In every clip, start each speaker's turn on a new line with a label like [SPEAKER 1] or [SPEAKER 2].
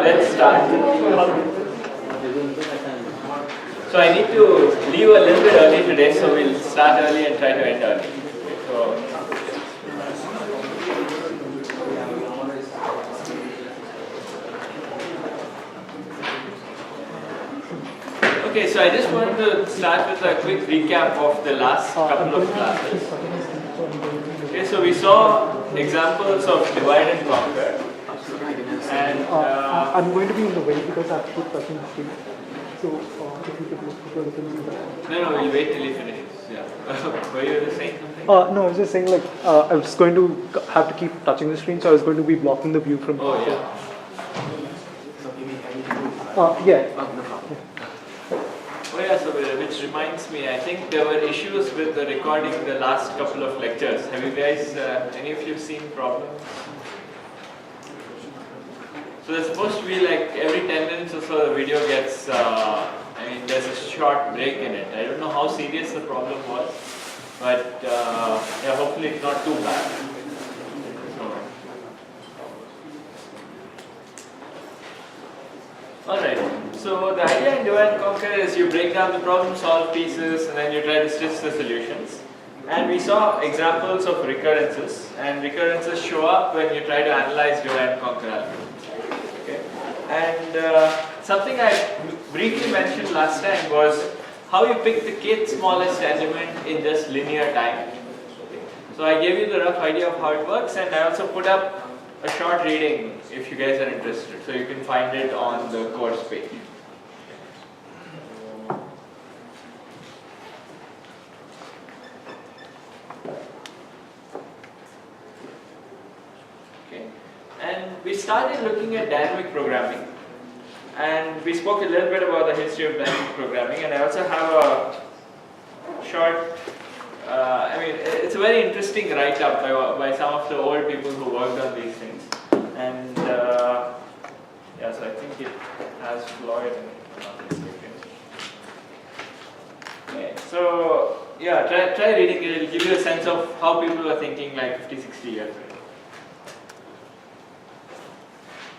[SPEAKER 1] Let's start. So I need to leave a little bit early today, so we'll start early and try to end early. Okay, so I just wanted to start with a quick recap of the last couple of classes. Okay, so we saw examples of divide and conquer. And
[SPEAKER 2] I'm going to be in the way because I have to put touching the screen. So if you could look at the
[SPEAKER 1] No, we'll wait till he finishes. Yeah. Were you saying something?
[SPEAKER 2] No, I was just saying like I was going to have to keep touching the screen, so I was going to be blocking the view from.
[SPEAKER 1] Oh yeah.
[SPEAKER 2] Yeah.
[SPEAKER 1] Oh yeah, so which reminds me, I think there were issues with the recording the last couple of lectures. Have you guys, any of you seen problems? So there's supposed to be like every 10 minutes or so the video gets, there's a short break in it. I don't know how serious the problem was, but yeah, hopefully it's not too bad. Alright, so the idea in divide and conquer is you break down the problem, solve pieces, and then you try to stitch the solutions. And we saw examples of recurrences, and recurrences show up when you try to analyze divide and conquer algorithms. Okay? And something I briefly mentioned last time was how you pick the kth smallest element in just linear time. Okay? So I gave you the rough idea of how it works, and I also put up a short reading if you guys are interested, so you can find it on the course page. Okay, and we started looking at dynamic programming, and we spoke a little bit about the history of dynamic programming, and I also have a short it's a very interesting write-up by some of the old people who worked on these things. And yeah, so I think it has Floyd in it, if I'm not mistaken. Okay, so yeah, try reading it. It'll give you a sense of how people were thinking like 50, 60 years ago.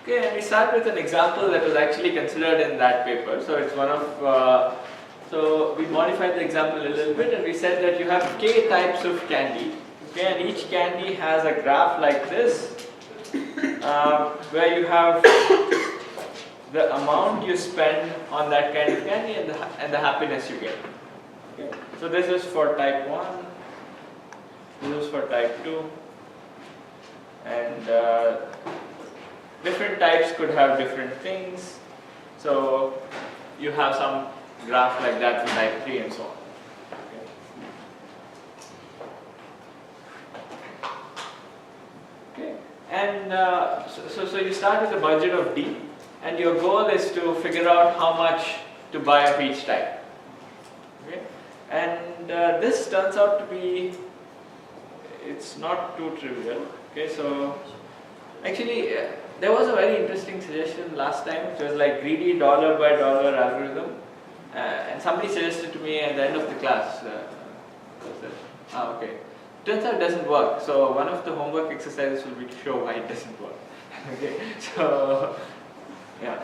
[SPEAKER 1] Okay, and we start with an example that was actually considered in that paper. So it's one of so we modified the example a little bit, and we said that you have k types of candy, okay, and each candy has a graph like this, where you have the amount you spend on that kind of candy and the happiness you get. Okay. So this is for type 1, this is for type 2, and different types could have different things. So you have some graph like that for type 3 and so on. Okay. And so you start with a budget of D, and your goal is to figure out how much to buy of each type. Okay. And this turns out to be, it's not too trivial. Okay, so actually there was a very interesting suggestion last time. It was like greedy dollar by dollar algorithm, and somebody suggested to me at the end of the class. Okay. Turns out it doesn't work. So one of the homework exercises will be to show why it doesn't work. Okay, so yeah.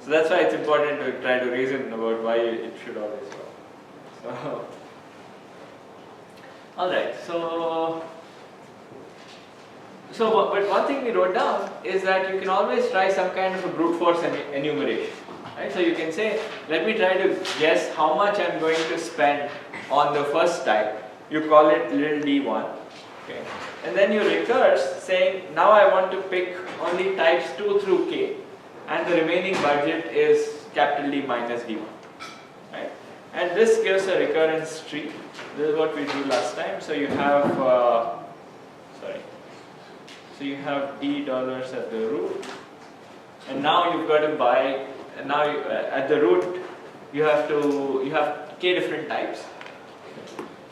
[SPEAKER 1] So that's why it's important to try to reason about why it should always work. So, all right. But one thing we wrote down is that you can always try some kind of a brute force enumeration. Right? So you can say, let me try to guess how much I'm going to spend on the first type. You call it little d1. Okay. And then you recurse saying, now I want to pick only types 2 through k, and the remaining budget is capital D minus d1. Right? And this gives a recurrence tree. This is what we do last time. So you have, so you have d dollars at the root, and now you've got to buy. And now at the root, you have k different types.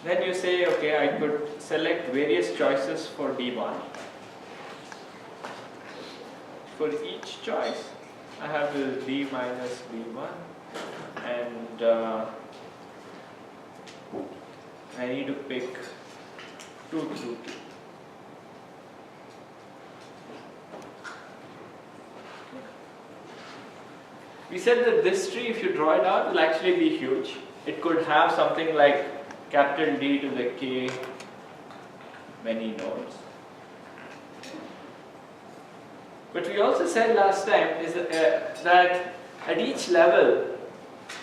[SPEAKER 1] Then you say, okay, I could select various choices for d1. For each choice, I have this d minus d1, and I need to pick 2 through 2. We said that this tree, if you draw it out, will actually be huge. It could have something like capital D to the k many nodes. But we also said last time is that at each level,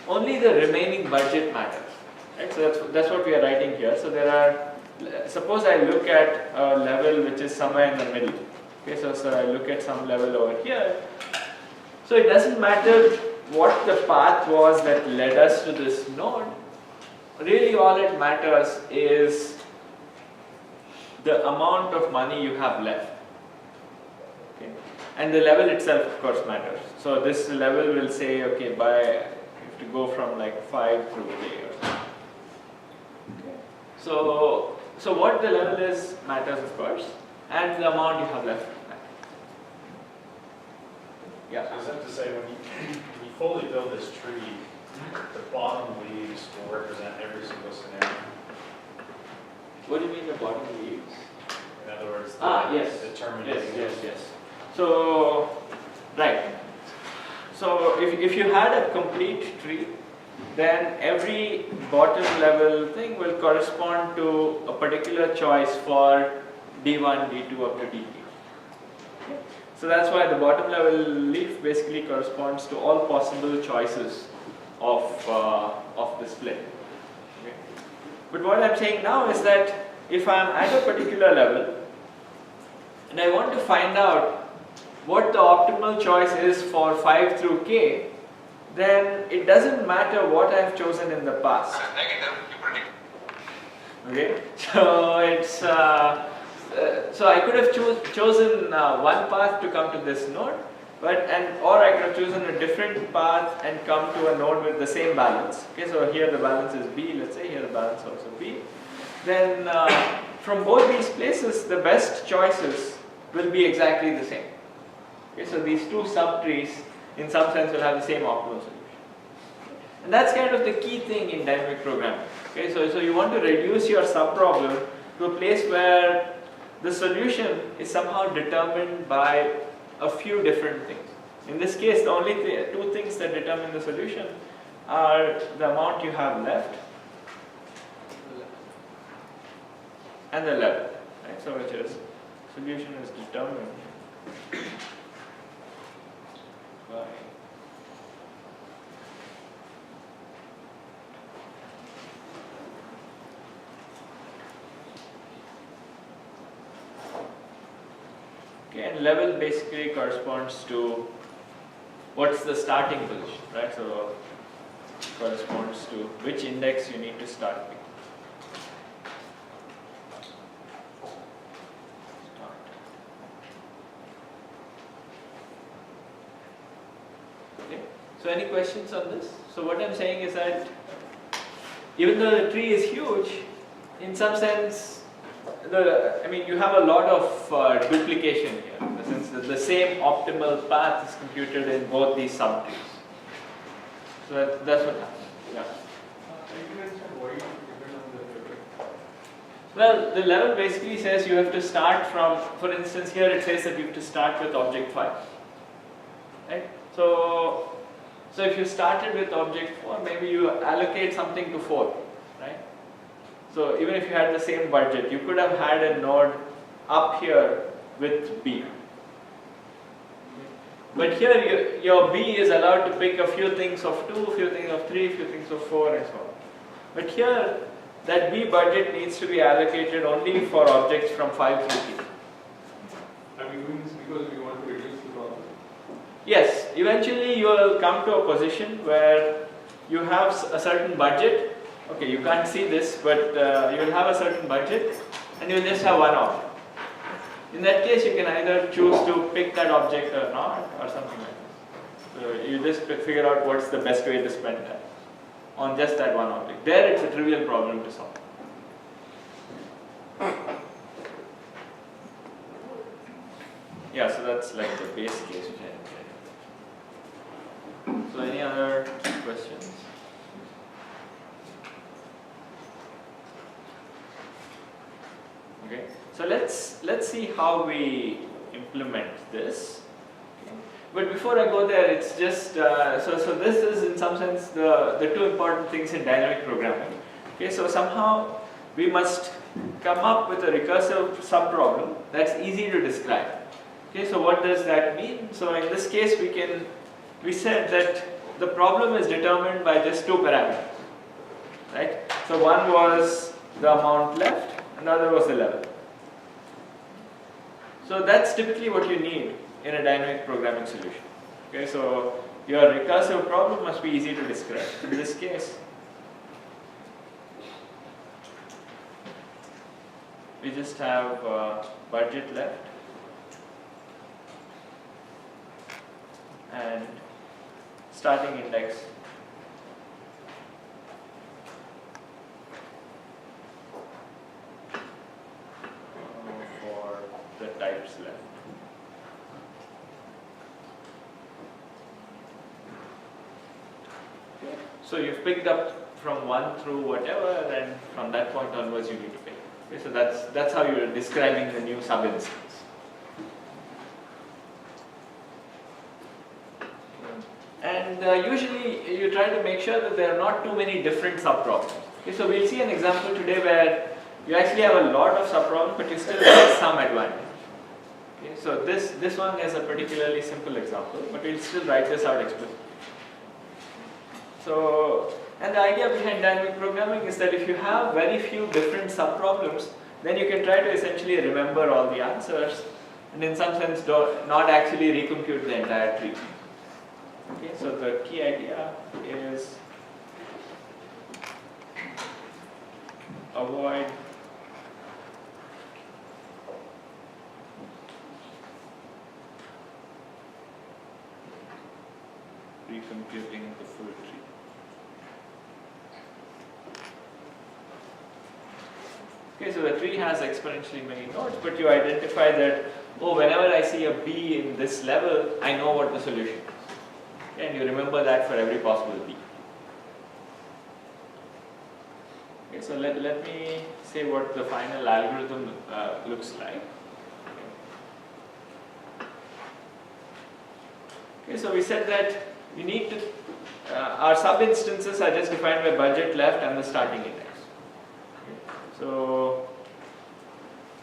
[SPEAKER 1] only the remaining budget matters. Right? So that's what we are writing here. So there are, suppose I look at a level which is somewhere in the middle. Okay, so I look at some level over here. So it doesn't matter what the path was that led us to this node. Really all it matters is the amount of money you have left. Okay. And the level itself of course matters. So this level will say, okay, you have to go from like 5 through k or something. Okay. So what the level is matters of course, and the amount you have left matters. Yeah.
[SPEAKER 3] So is that to say when you fully build this tree, the bottom leaves will represent every single scenario?
[SPEAKER 1] What do you mean the bottom leaves?
[SPEAKER 3] In other words,
[SPEAKER 1] yes.
[SPEAKER 3] determining.
[SPEAKER 1] Yes. So, right. So if you had a complete tree, then every bottom level thing will correspond to a particular choice for D1, D2 up to DK. So that's why the bottom level leaf basically corresponds to all possible choices of the split. Okay. But what I'm saying now is that if I'm at a particular level and I want to find out what the optimal choice is for 5 through k, then it doesn't matter what I've chosen in the past. Okay, so it's so I could have chosen one path to come to this node, or I could have chosen a different path and come to a node with the same balance. Okay, so here the balance is b. Let's say here the balance also b. Then from both these places, the best choices will be exactly the same. Okay, so these two subtrees, in some sense, will have the same optimal solution. And that's kind of the key thing in dynamic programming. Okay, so you want to reduce your subproblem to a place where the solution is somehow determined by a few different things. In this case, the only two things that determine the solution are the amount you have left and the level. Right? So which is solution is determined by and level basically corresponds to what's the starting position, right? So corresponds to which index you need to start with. Okay. So any questions on this? So what I'm saying is that even though the tree is huge, in some sense, you have a lot of duplication here, in the sense that the same optimal path is computed in both these subtrees. So that's what happens. Yeah. Well, the level basically says you have to start from, for instance, here it says that you have to start with object 5. Right? So if you started with object 4, maybe you allocate something to 4. Right? So even if you had the same budget, you could have had a node up here with B. But here your B is allowed to pick a few things of 2, a few things of 3, a few things of 4 and so on. But here that B budget needs to be allocated only for objects from 5 through T.
[SPEAKER 4] Are we doing this because we want to reduce the problem?
[SPEAKER 1] Yes, eventually you will come to a position where you have a certain budget. Okay, you can't see this, but you will have a certain budget and you will just have one object. In that case, you can either choose to pick that object or not, or something like that. So you just figure out what's the best way to spend time on just that one object. There it's a trivial problem to solve. Yeah, so that's like the base case which I indicated. So any other questions? Okay, so let's see how we implement this. Okay. But before I go there, it's just so this is in some sense the two important things in dynamic programming. Okay, so somehow we must come up with a recursive subproblem that's easy to describe. Okay, so what does that mean? So in this case, we said that the problem is determined by just two parameters, right? So one was the amount left, another was the level. So that's typically what you need in a dynamic programming solution. Okay, so your recursive problem must be easy to describe. In this case, we just have budget left and starting index for the types left. So you've picked up from 1 through whatever, and from that point onwards you need to pick. Okay, so that's how you're describing the new subinstance. And usually you try to make sure that there are not too many different subproblems. Okay, so we'll see an example today where you actually have a lot of subproblems, but you still get some advantage. Okay, so this one is a particularly simple example, but we'll still write this out explicitly. So, and the idea behind dynamic programming is that if you have very few different subproblems, then you can try to essentially remember all the answers, and in some sense not actually recompute the entire tree. Okay, so the key idea is avoid recomputing the full tree. Okay, so the tree has exponentially many nodes, but you identify that, oh, whenever I see a B in this level, I know what the solution is. Okay, and you remember that for every possible B. Okay, so let me say what the final algorithm looks like. Okay, so we said that we need to, our subinstances are just defined by budget left and the starting index. Okay, so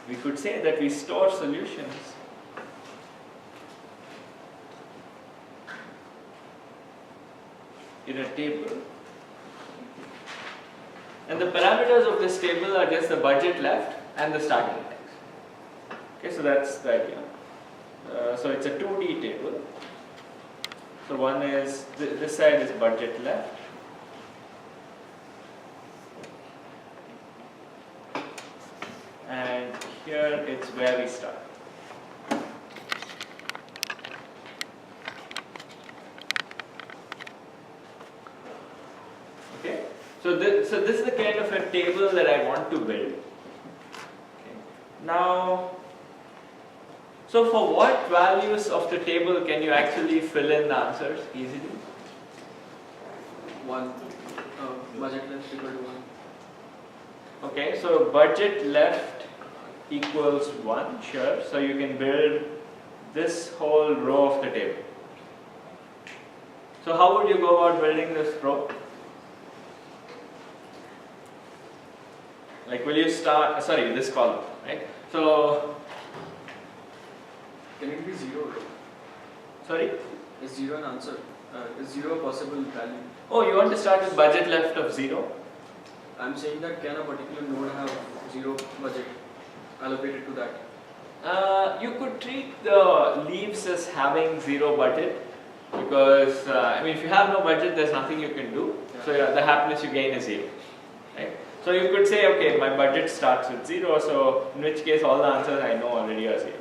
[SPEAKER 1] we could say that we store solutions in a table, and the parameters of this table are just the budget left and the starting index. Okay, so that's the idea. So it's a 2D table. So one is, this side is budget left. And here it's where we start. Okay, so this is the kind of a table that I want to build. Okay. Now, so for what values of the table can you actually fill in the answers easily?
[SPEAKER 5] 1. Budget left equal to 1.
[SPEAKER 1] Okay, so budget left equals 1, sure. So you can build this whole row of the table. So how would you go about building this row? Like, will you start, sorry, this column, right? So,
[SPEAKER 5] Can it be 0?
[SPEAKER 1] sorry?
[SPEAKER 5] Is 0 an answer? Is 0 a possible value?
[SPEAKER 1] Oh, you want to start with budget left of 0?
[SPEAKER 5] I'm saying that can a particular node have 0 budget allocated to that?
[SPEAKER 1] You could treat the leaves as having 0 budget because, I mean, if you have no budget, there's nothing you can do. So yeah, the happiness you gain is 0, right? So you could say, okay, my budget starts with 0, so in which case all the answers I know already are 0.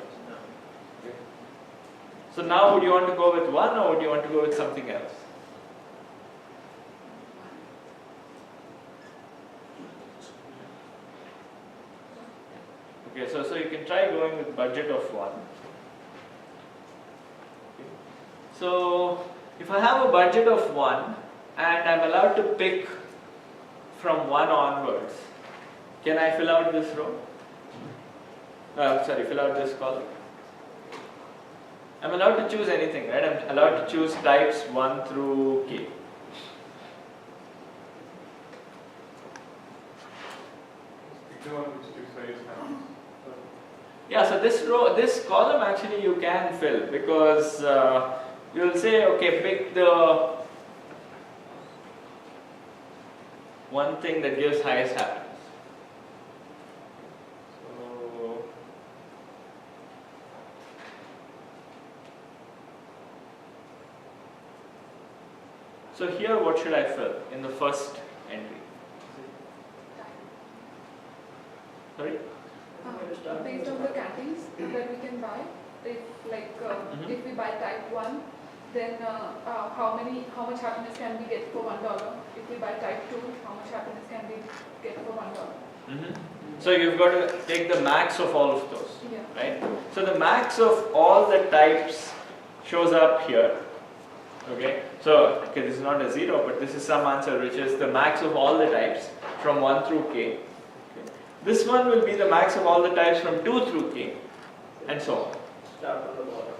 [SPEAKER 1] Okay. So now would you want to go with 1 or would you want to go with something else? Okay, so you can try going with budget of 1. Okay. So if I have a budget of 1 and I'm allowed to pick from 1 onwards, can I fill out this row? Fill out this column. I'm allowed to choose anything, right? I'm allowed to choose types 1 through k.
[SPEAKER 4] Ignore which two sides have.
[SPEAKER 1] Yeah, so this column actually you can fill because you'll say, okay, pick the one thing that gives highest happiness. So here what should I fill in the first entry? Sorry?
[SPEAKER 6] Based on the candies that we can buy, if if we buy type 1, then how much happiness can we get for $1? If we buy type 2, how much happiness can we get for $1?
[SPEAKER 1] So you've got to take the max of all of those,
[SPEAKER 6] Yeah.
[SPEAKER 1] right? So the max of all the types shows up here. Okay, so this is not a 0, but this is some answer which is the max of all the types from 1 through k. Okay. This one will be the max of all the types from 2 through k, and so on.
[SPEAKER 5] Start from the bottom.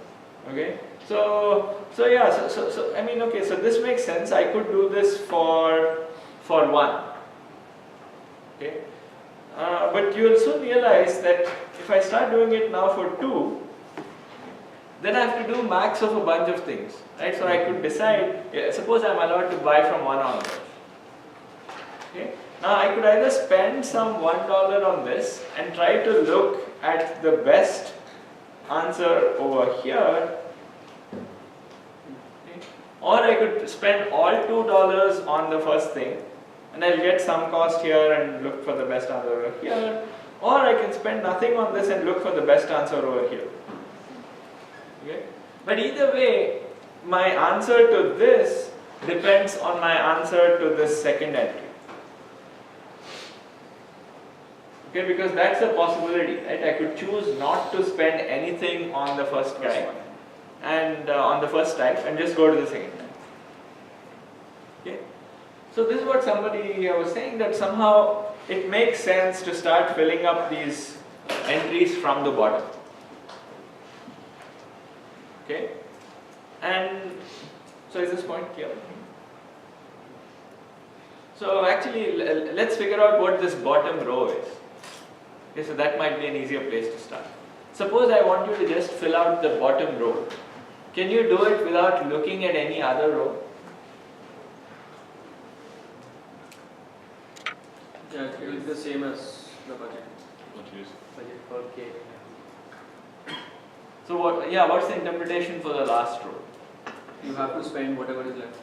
[SPEAKER 1] Okay, so I mean, okay, so this makes sense. I could do this for 1. Okay, but you will soon realize that if I start doing it now for 2, then I have to do max of a bunch of things, right? So I could decide, suppose I'm allowed to buy from 1 onwards. Okay, now I could either spend some $1 on this and try to look at the best answer over here, okay, or I could spend all $2 on the first thing and I'll get some cost here and look for the best answer over here, or I can spend nothing on this and look for the best answer over here. Okay? But either way, my answer to this depends on my answer to this second entry. Okay, because that's a possibility, right? I could choose not to spend anything on the first guy and on the first type and just go to the second type. Okay? So this is what somebody was saying, that somehow it makes sense to start filling up these entries from the bottom. Okay, and so is this point clear? So actually, let's figure out what this bottom row is. Okay, so that might be an easier place to start. Suppose I want you to just fill out the bottom row. Can you do it without looking at any other row?
[SPEAKER 5] Yeah, it will be the same as the budget.
[SPEAKER 2] Budget for K.
[SPEAKER 1] So what's the interpretation for the last row?
[SPEAKER 5] you have to spend whatever is left.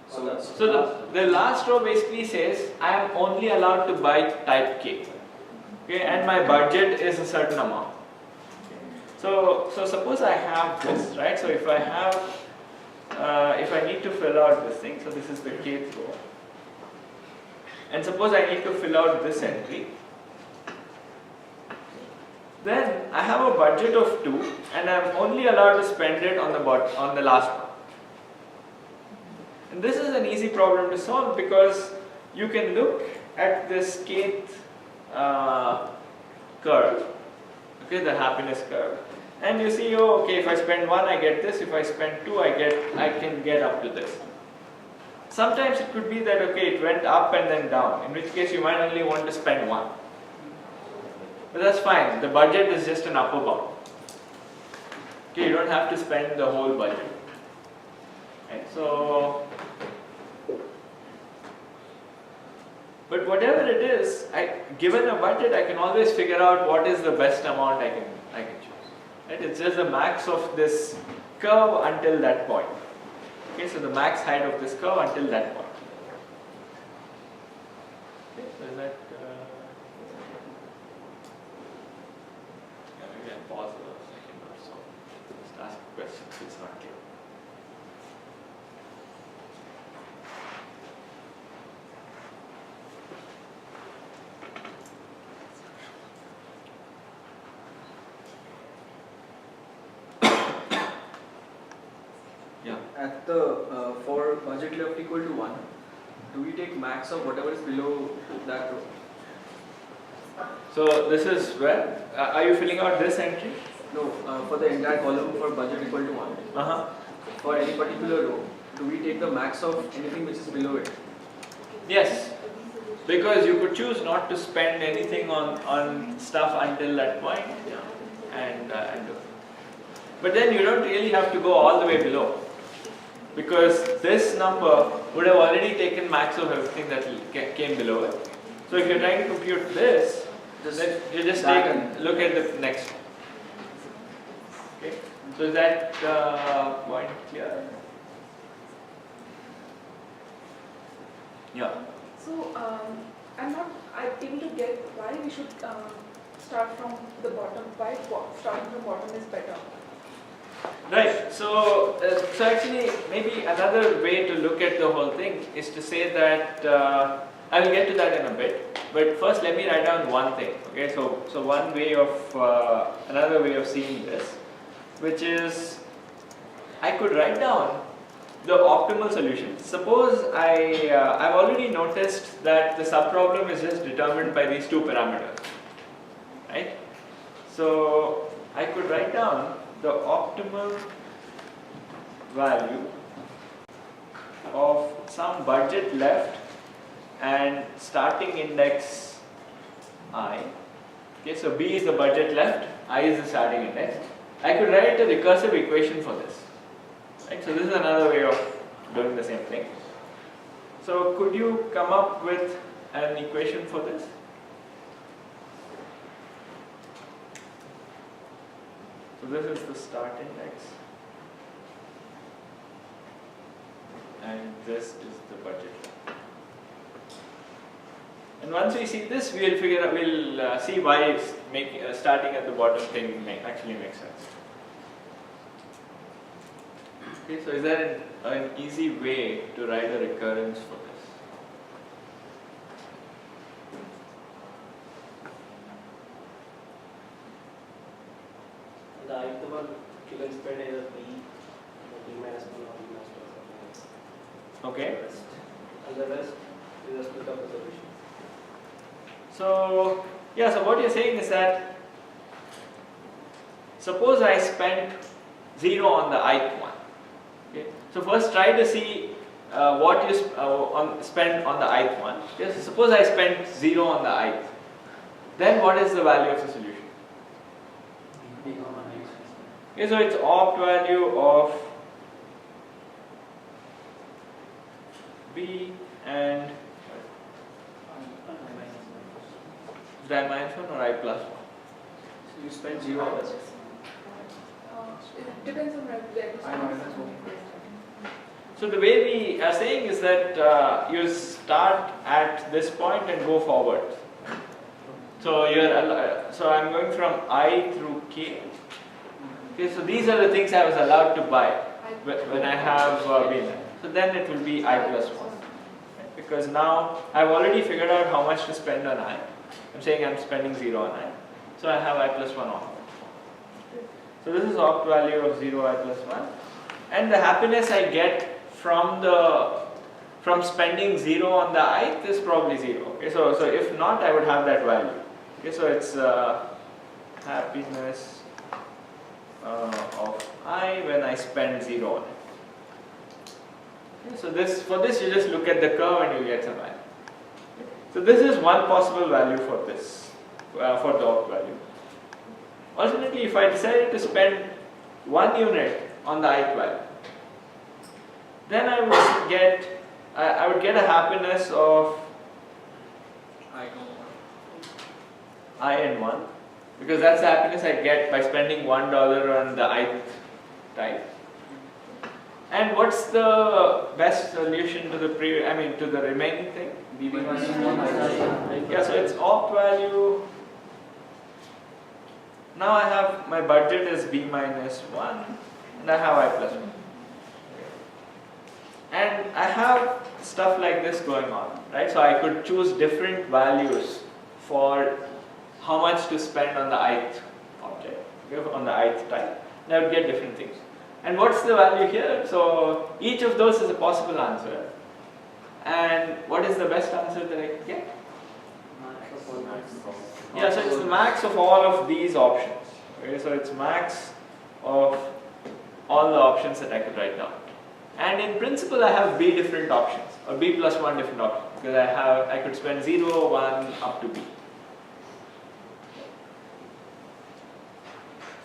[SPEAKER 5] So,
[SPEAKER 1] So the last row basically says I am only allowed to buy type K. Okay, and my budget is a certain amount. So suppose I have this, right? So if I have, if I need to fill out this thing, so this is the kth row, and suppose I need to fill out this entry, then I have a budget of 2, and I'm only allowed to spend it on the last one. And this is an easy problem to solve because you can look at this kth curve, okay, the happiness curve, and you see, oh, okay, if I spend 1, I get this. If I spend 2, I can get up to this. Sometimes it could be that, okay, it went up and then down, in which case you might only want to spend 1. But that's fine, the budget is just an upper bound. Okay, you don't have to spend the whole budget. Right, so, but whatever it is, given a budget, I can always figure out what is the best amount I can choose. Right? It's just the max of this curve until that point. Okay, so the max height of this curve until that point. Okay, so is that? Maybe I'll pause for a second or so. Just ask a question if it's not clear. Yeah.
[SPEAKER 5] at the for budget left equal to 1, do we take max of whatever is below that row?
[SPEAKER 1] So this is where? Are you filling out this entry?
[SPEAKER 5] No, for the entire column for budget equal to 1.
[SPEAKER 1] Uh-huh.
[SPEAKER 5] For any particular row, do we take the max of anything which is below it?
[SPEAKER 1] Yes. Because you could choose not to spend anything on stuff until that point, and do it. But then you don't really have to go all the way below, because this number would have already taken max of everything that came below it. So if you're trying to compute this, then you just take a look at the next one. Okay. So is that point clear? Yeah.
[SPEAKER 6] So I'm not able to get why we should start from the bottom. Why starting from bottom is better.
[SPEAKER 1] Right. So actually, maybe another way to look at the whole thing is to say that I will get to that in a bit. But first, let me write down one thing. Okay. So one way of another way of seeing this, which is I could write down the optimal solution. Suppose I've already noticed that the subproblem is just determined by these two parameters, right? So I could write down the optimal value of some budget left and starting index I. Okay, so B is the budget left, I is the starting index. I could write a recursive equation for this. Right? So this is another way of doing the same thing. So could you come up with an equation for this? So this is the start index, and this is the budget. And once we see this, we'll figure out. We'll see why it's starting at the bottom thing actually makes sense. Okay, so is there an easy way to write a recurrence for this?
[SPEAKER 7] The ith one you can spend either b minus 1 or b minus 2 or something else.
[SPEAKER 1] Okay.
[SPEAKER 7] And the rest is a split of the solution.
[SPEAKER 1] So yeah, so what you're saying is that suppose I spent 0 on the ith one. Okay. So first try to see what you spend on the ith one. Okay. So suppose I spent 0 on the ith. Then what is the value of the solution? Okay, so it's opt value of B and is that minus 1 or I plus 1?
[SPEAKER 5] So you spend 0 on this.
[SPEAKER 6] It depends on where
[SPEAKER 5] I know that's okay.
[SPEAKER 1] So the way we are saying is that you start at this point and go forward. So so I'm going from I through K. Okay, so these are the things I was allowed to buy when I have been there. So then it will be I plus 1. Because now I've already figured out how much to spend on I. I'm saying I'm spending 0 on I. So I have I plus 1 on. So this is opt value of 0 I plus 1. And the happiness I get from spending 0 on the ith is probably 0. Okay, so if not, I would have that value. Okay, so it's happiness of I when I spend 0 on it. Okay, so for this you just look at the curve and you get some value. So this is one possible value for this, for the opt value. Alternately, if I decided to spend 1 unit on the ith value, then I would get a happiness of
[SPEAKER 5] I know.
[SPEAKER 1] I and 1, because that's the happiness I get by spending $1 on the ith type. And what's the best solution to the to the remaining thing? Yeah, so it's opt value. Now I have my budget is b minus 1 and I have I plus 1. And I have stuff like this going on, right? So I could choose different values for how much to spend on the ith object, okay, on the ith type. And I would get different things. And what's the value here? So each of those is a possible answer. And what is the best answer that I can get? Yeah, so it's the max of all of these options. Okay, so it's max of all the options that I could write down. And in principle, I have b different options, or b plus 1 different options, because I could spend 0, 1, up to b.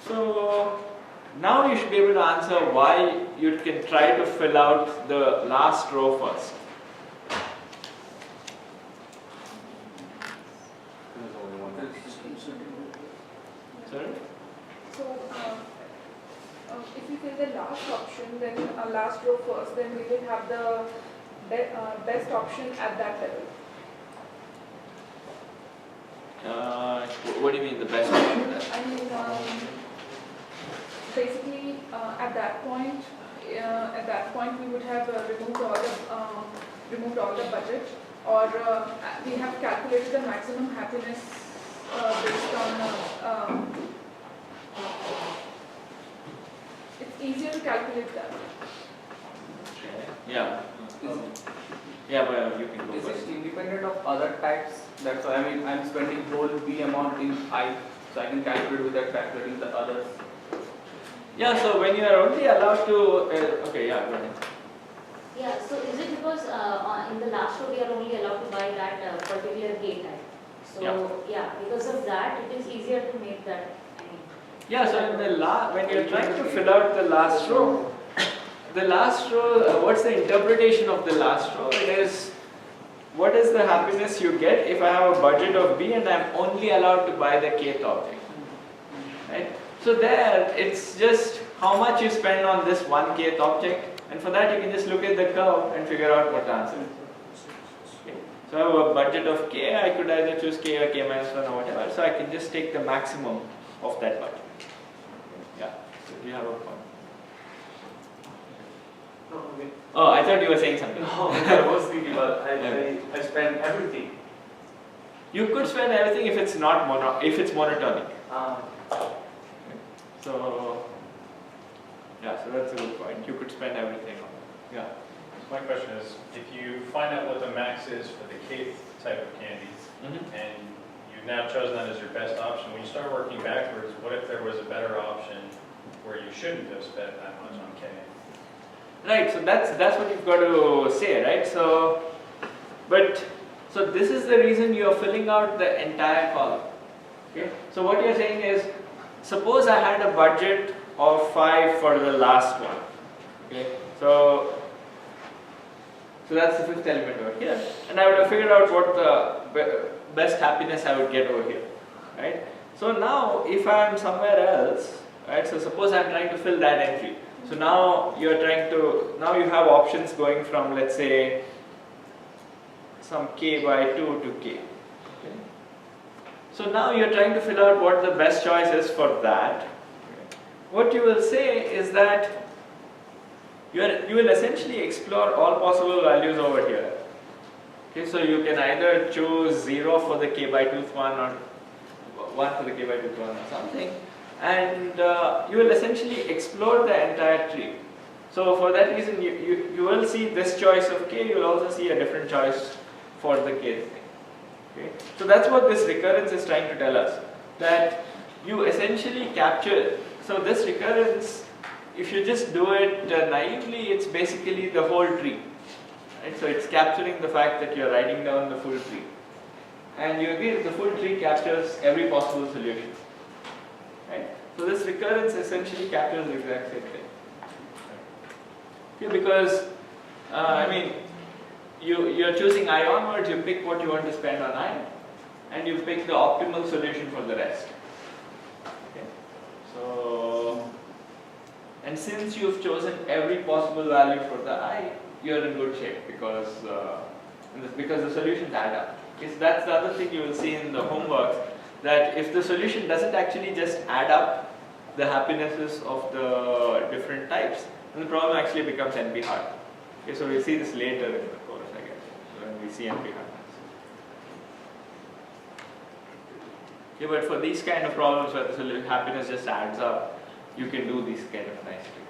[SPEAKER 1] So now you should be able to answer why you can try to fill out the last row first. Sorry?
[SPEAKER 6] So, if we fill the last option, then last row first, then we will have the best option at that level.
[SPEAKER 1] What do you mean the best option?
[SPEAKER 6] I mean, basically, at that point, we would have removed all the budget, or we have calculated the maximum happiness based on. It's easier to calculate that.
[SPEAKER 1] Yeah. Yeah, but you can go
[SPEAKER 5] Is
[SPEAKER 1] first.
[SPEAKER 5] it independent of other types? That's why I'm spending whole B amount in I, so I can calculate without calculating the others.
[SPEAKER 1] Yeah, so when you are only allowed to, okay, yeah, go ahead.
[SPEAKER 8] Yeah, so is it because in the last row we are only allowed to buy that particular K type? So yeah, because of that it is easier to make that.
[SPEAKER 1] Yeah, so in the when you're trying to fill out the last row, what's the interpretation of the last row? It is, what is the happiness you get if I have a budget of B and I'm only allowed to buy the kth object, right? So there, it's just how much you spend on this one kth object, and for that you can just look at the curve and figure out what the answer is. Okay. So I have a budget of K, I could either choose K or K minus 1 or whatever, so I can just take the maximum of that budget. Yeah, so do you have a point?
[SPEAKER 7] No, okay.
[SPEAKER 1] Oh, I thought you were saying something.
[SPEAKER 7] No, I was thinking about I spend everything.
[SPEAKER 1] You could spend everything if it's not monotonic. So yeah, so that's a good point. You could spend everything on it. Yeah.
[SPEAKER 3] So my question is, if you find out what the max is for the kth type of candy, and you've now chosen that as your best option, when you start working backwards, what if there was a better option where you shouldn't have spent that much on K?
[SPEAKER 1] Right, so that's what you've got to say, right? So this is the reason you are filling out the entire column. Okay? So what you're saying is, suppose I had a budget of 5 for the last one. Okay? So that's the fifth element over here. And I would have figured out what the best happiness I would get over here. Right? So now if I am somewhere else, right? So suppose I'm trying to fill that entry. So now you have options going from, let's say, some k by 2 to k. Okay. So now you're trying to fill out what the best choice is for that. Okay. What you will say is that you will essentially explore all possible values over here. Okay, so you can either choose 0 for the k by 2th one or 1 for the k by 2th one or something, and you will essentially explore the entire tree. So for that reason, you will see this choice of k, you will also see a different choice for the k thing. Okay? So that's what this recurrence is trying to tell us, that you essentially capture, so this recurrence, if you just do it naively, it's basically the whole tree. Right? So it's capturing the fact that you're writing down the full tree. And you agree that the full tree captures every possible solution. Right? So this recurrence essentially captures the exact same thing. Okay, because, I mean, you're choosing I onwards, you pick what you want to spend on I, and you pick the optimal solution for the rest. Okay? So, and since you've chosen every possible value for the I, you're in good shape because the solutions add up. Okay, so that's the other thing you will see in the homework, that if the solution doesn't actually just add up the happinesses of the different types, then the problem actually becomes NP hard. Okay, so we'll see this later in the course, I guess, when we see NP hardness. Okay, but for these kind of problems where the happiness just adds up, you can do these kind of nice tricks.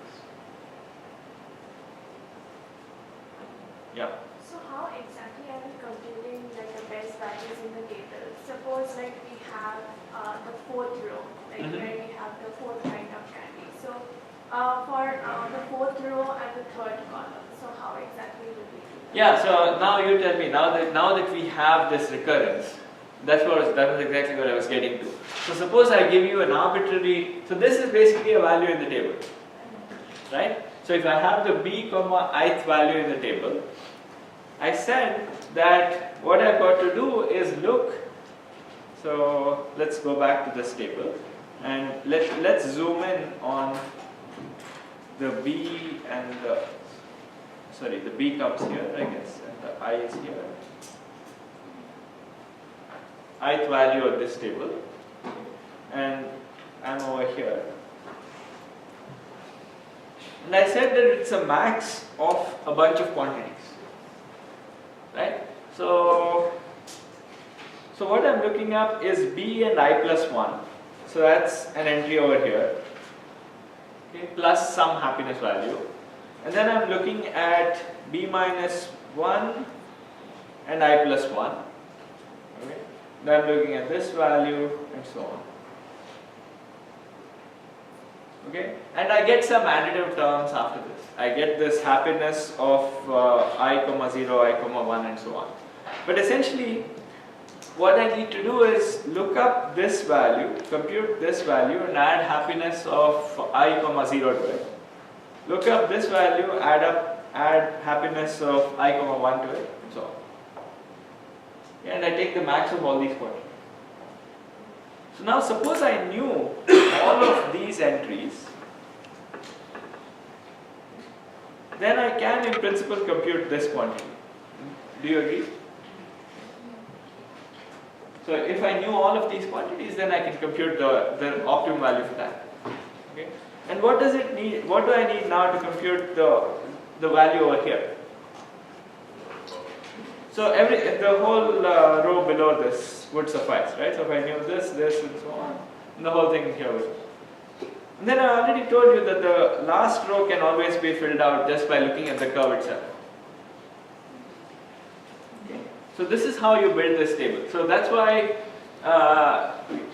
[SPEAKER 1] Yeah.
[SPEAKER 9] So how exactly are we computing like the best values in the table? Suppose like we have the fourth row, like where we have the fourth kind of candy. So for the fourth row and the third column, so how exactly will we do that?
[SPEAKER 1] Yeah, so now you tell me, now that we have this recurrence, that was exactly what I was getting to. So suppose I give you an arbitrary, so this is basically a value in the table, right? So if I have the b comma ith value in the table, I said that what I've got to do is look, so let's go back to this table and let's zoom in on the b and the b comes here, I guess, and the I is here. Ith value of this table, and I'm over here. And I said that it's a max of a bunch of quantities. Right? So what I'm looking up is b and I plus 1. So that's an entry over here. Okay, plus some happiness value. And then I'm looking at b minus 1 and I plus 1. Okay. Then I'm looking at this value and so on. Okay, and I get some additive terms after this. I get this happiness of I comma 0, I comma 1 and so on. But essentially, what I need to do is look up this value, compute this value and add happiness of I comma 0 to it. Look up this value, add happiness of I comma 1 to it and so on. And I take the max of all these quantities. So now suppose I knew all of these entries, then I can in principle compute this quantity. Do you agree? So if I knew all of these quantities, then I can compute the optimum value for that. Okay? And what does it need? What do I need now to compute the value over here? So the whole row below this would suffice, right? So if I knew this, and so on, and the whole thing here would. And then I already told you that the last row can always be filled out just by looking at the curve itself. Okay. So this is how you build this table. So that's why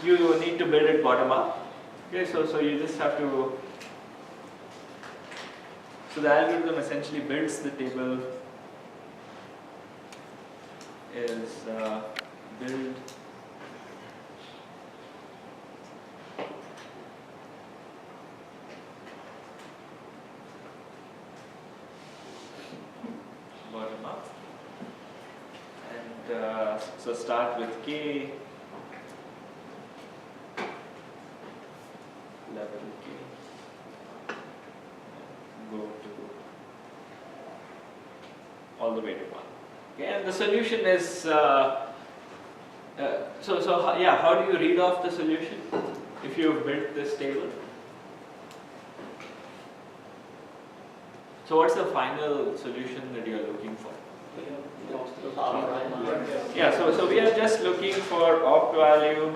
[SPEAKER 1] you need to build it bottom up. Okay, so you just have to. So the algorithm essentially builds the table. Is build bottom up, and so start with k 11 Go to all the way to 1. Okay, and the solution is, how do you read off the solution if you've built this table? So what's the final solution that you're looking for? Yeah, so we are just looking for opt value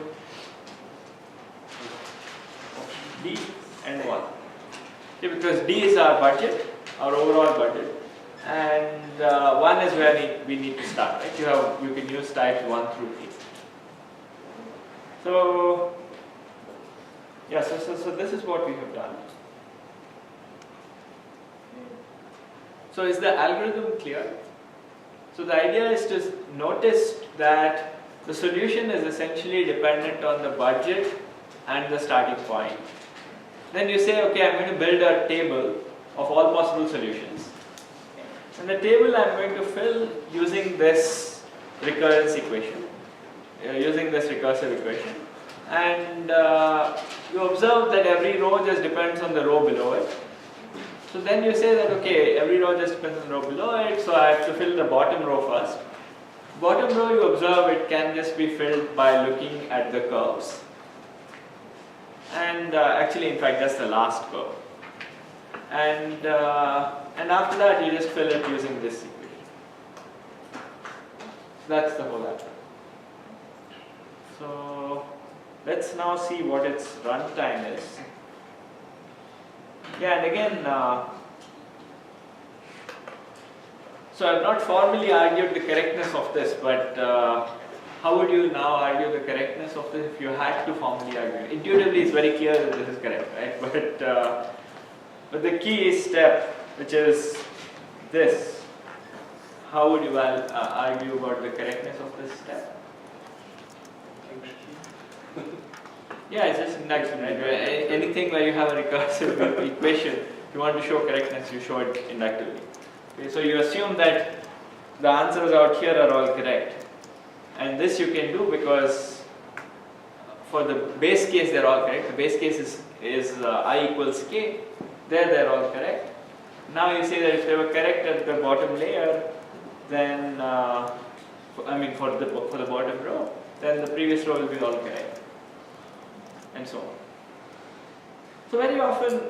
[SPEAKER 1] D and 1. Okay, because D is our budget, our overall budget, and 1 is where we need to start. Right? You can use types 1 through 3. So yeah, so this is what we have done. So is the algorithm clear? So the idea is to notice that the solution is essentially dependent on the budget and the starting point. Then you say, okay, I'm going to build a table of all possible solutions. And the table I'm going to fill using this recurrence equation, using this recursive equation. And you observe that every row just depends on the row below it. So then you say that, okay, every row just depends on the row below it, so I have to fill the bottom row first. Bottom row, you observe it can just be filled by looking at the curves. And actually, in fact, that's the last curve. And after that, you just fill it using this equation. That's the whole algorithm. So let's now see what its runtime is. Yeah, and again, so I've not formally argued the correctness of this, but how would you now argue the correctness of this if you had to formally argue? Intuitively, it's very clear that this is correct, right? But the key step, which is this, how would you argue about the correctness of this step? Yeah, it's just induction, right? Anything where you have a recursive equation, if you want to show correctness, you show it inductively. Okay, so you assume that the answers out here are all correct. And this you can do because for the base case, they're all correct. The base case is I equals k. There, they're all correct. Now you say that if they were correct at the bottom layer, then, for the bottom row, then the previous row will be all correct. And so on. So very often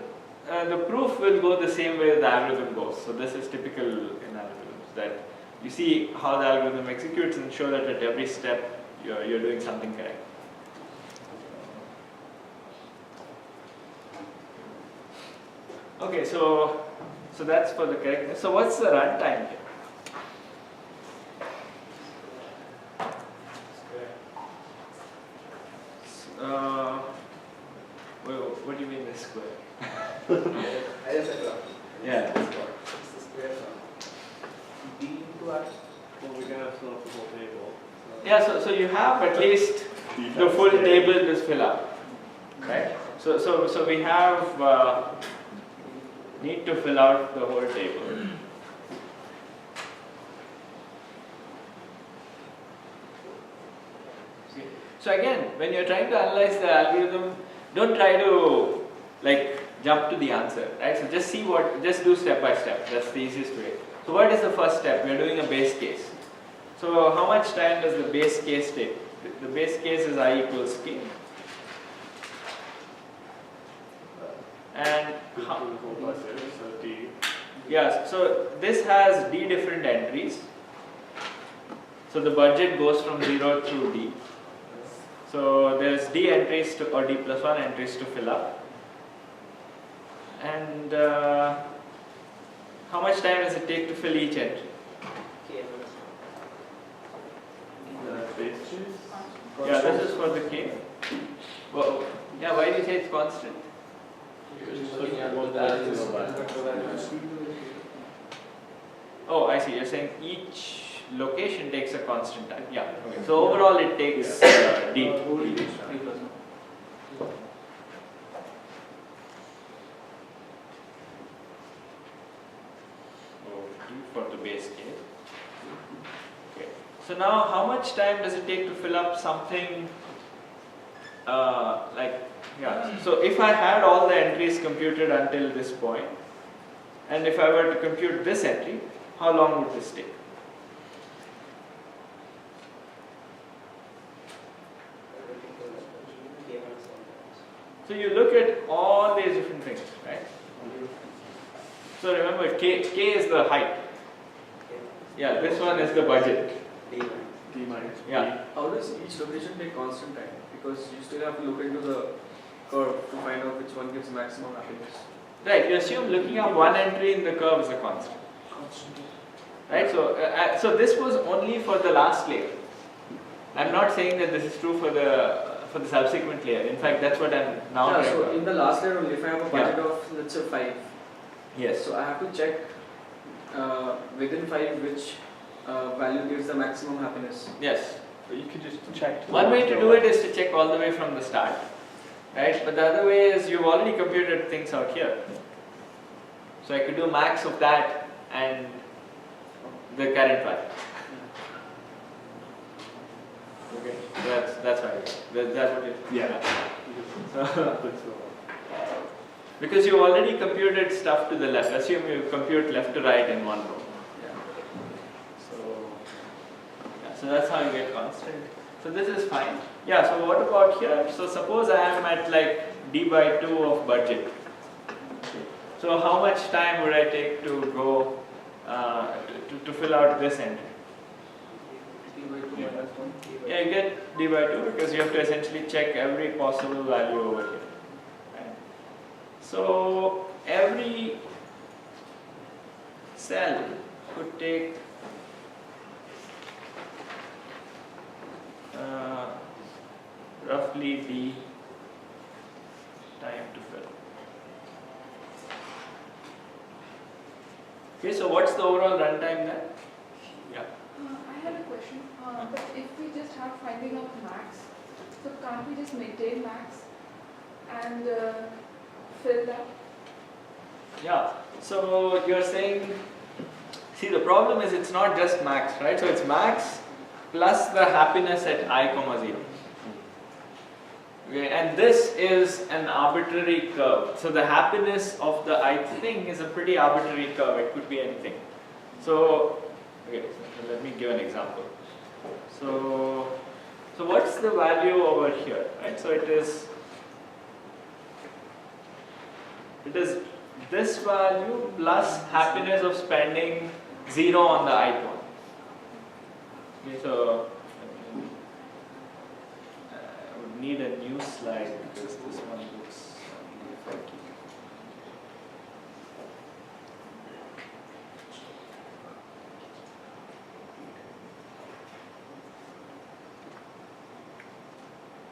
[SPEAKER 1] the proof will go the same way the algorithm goes. So this is typical in algorithms, that you see how the algorithm executes and show that at every step you're doing something correct. Okay, so that's for the correctness. So what's the runtime here? What do you mean the square?
[SPEAKER 7] I just said
[SPEAKER 1] Yeah.
[SPEAKER 7] it's the square from D into R.
[SPEAKER 4] Well, we can have fill up the whole table.
[SPEAKER 1] Yeah, so you have at least the full table to fill up, right? So we have need to fill out the whole table. So again, when you're trying to analyze the algorithm, don't try to jump to the answer, right? So just do step by step. That's the easiest way. So what is the first step? We're doing a base case. So how much time does the base case take? The base case is I equals k. And so this has d different entries. So the budget goes from 0 through d. So there's d entries or d plus 1 entries to fill up. And how much time does it take to fill each entry? Yeah, this is for the k. Well, yeah, why do you say it's constant? Oh, I see. You're saying each location takes a constant time. Yeah. Okay. So overall, it takes d. For the base case. Okay. So now, how much time does it take to fill up something like Yeah. So if I had all the entries computed until this point, and if I were to compute this entry, how long would this take? So you look at all these different things, right? So remember, K is the height. Yeah, this one is the budget.
[SPEAKER 7] D minus.
[SPEAKER 1] Yeah.
[SPEAKER 5] How does each location take constant time? Because you still have to look into the curve to find out which one gives maximum happiness.
[SPEAKER 1] Right, you assume looking up one entry in the curve is a constant. Right, so this was only for the last layer. I'm not saying that this is true for the subsequent layer. In fact, that's what I'm now
[SPEAKER 5] Yeah,
[SPEAKER 1] trying
[SPEAKER 5] so
[SPEAKER 1] to.
[SPEAKER 5] in the last layer only, if I have a budget of let's say 5,
[SPEAKER 1] Yes.
[SPEAKER 5] so I have to check within 5 which value gives the maximum happiness.
[SPEAKER 1] Yes.
[SPEAKER 2] So you could just check.
[SPEAKER 1] One way to do it is to check all the way from the start, right? But the other way is you've already computed things out here. So I could do max of that and the current value. Okay, so that's right. That's what it.
[SPEAKER 2] Yeah.
[SPEAKER 1] Because you already computed stuff to the left. Assume you compute left to right in one row. So that's how you get constant. So this is fine. Yeah, so what about here? So suppose I am at like d by 2 of budget. So how much time would I take to go to fill out this entry? Yeah, you get d by 2 because you have to essentially check every possible value over here. Right? So every cell could take roughly d time to fill. Okay, so what's the overall runtime then? Yeah.
[SPEAKER 6] I had a question. But if we just have finding out max, so can't we just maintain max and fill that?
[SPEAKER 1] Yeah. So you're saying, see, the problem is it's not just max, right? So it's max plus the happiness at I comma 0. Okay, and this is an arbitrary curve. So the happiness of the ith thing is a pretty arbitrary curve. It could be anything. So, okay, so let me give an example. So what's the value over here, right? So it is this value plus happiness of spending 0 on the ith one. Okay, so I would need a new slide because this one looks funky.